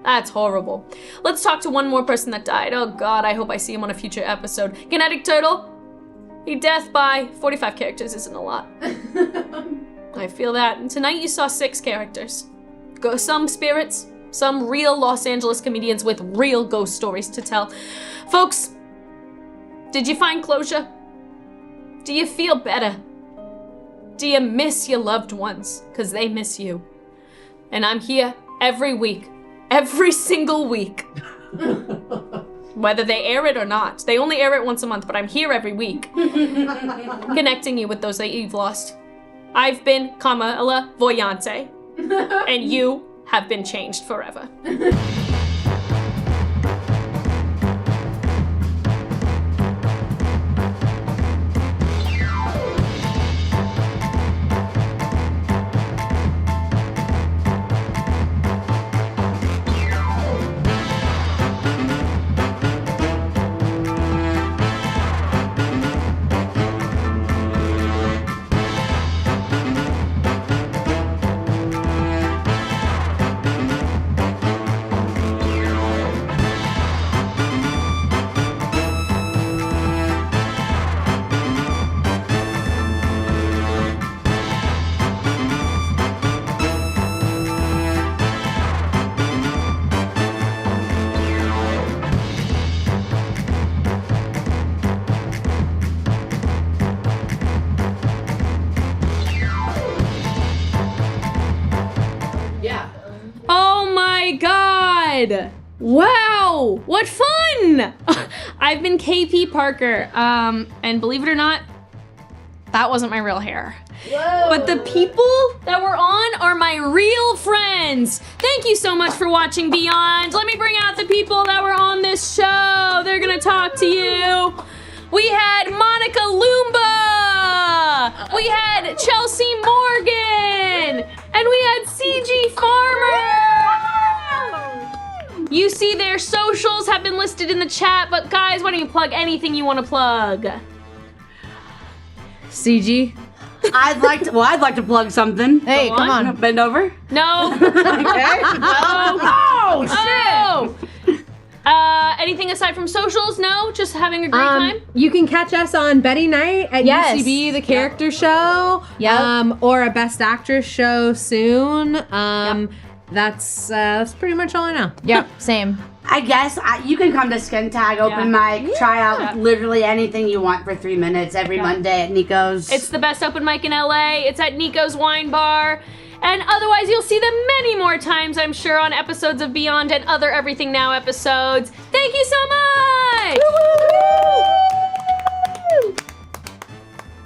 That's horrible. Let's talk to one more person that died. Oh god, I hope I see him on a future episode. Kinetic Turtle. He death by 45 characters isn't a lot. I feel that. And tonight you saw 6 characters. Some spirits, some real Los Angeles comedians with real ghost stories to tell. Folks, did you find closure? Do you feel better? Do you miss your loved ones? Because they miss you. And I'm here every week. Every single week. Whether they air it or not. They only air it once a month, but I'm here every week. Connecting you with those that you've lost. I've been Carmela Voiante. And you have been changed forever. god! Wow, what fun! I've been KP Parker, and believe it or not, that wasn't my real hair. Whoa. But the people that were on are my real friends. Thank you so much for watching Beyond. Let me bring out the people that were on this show. They're gonna talk to you. We had Monica Loomba. We had Chelsea Morgan. And we had Cigi Farmer. You see their socials have been listed in the chat, but guys, why don't you plug anything you want to plug? CG. I'd like to plug something. Hey, Go come on. on. Bend over. No. Okay. Oh, shit. Anything aside from socials? No? Just having a great time? You can catch us on Betty Night at Yes. UCB, the character show. Yep. Or a Best Actress show soon. That's pretty much all I know. Yep, same. I guess you can come to Skin Tag Open Mic, try out literally anything you want for 3 minutes every Monday at Nico's. It's the best open mic in LA. It's at Nico's Wine Bar. And otherwise, you'll see them many more times, I'm sure, on episodes of Beyond and other Everything Now episodes. Thank you so much!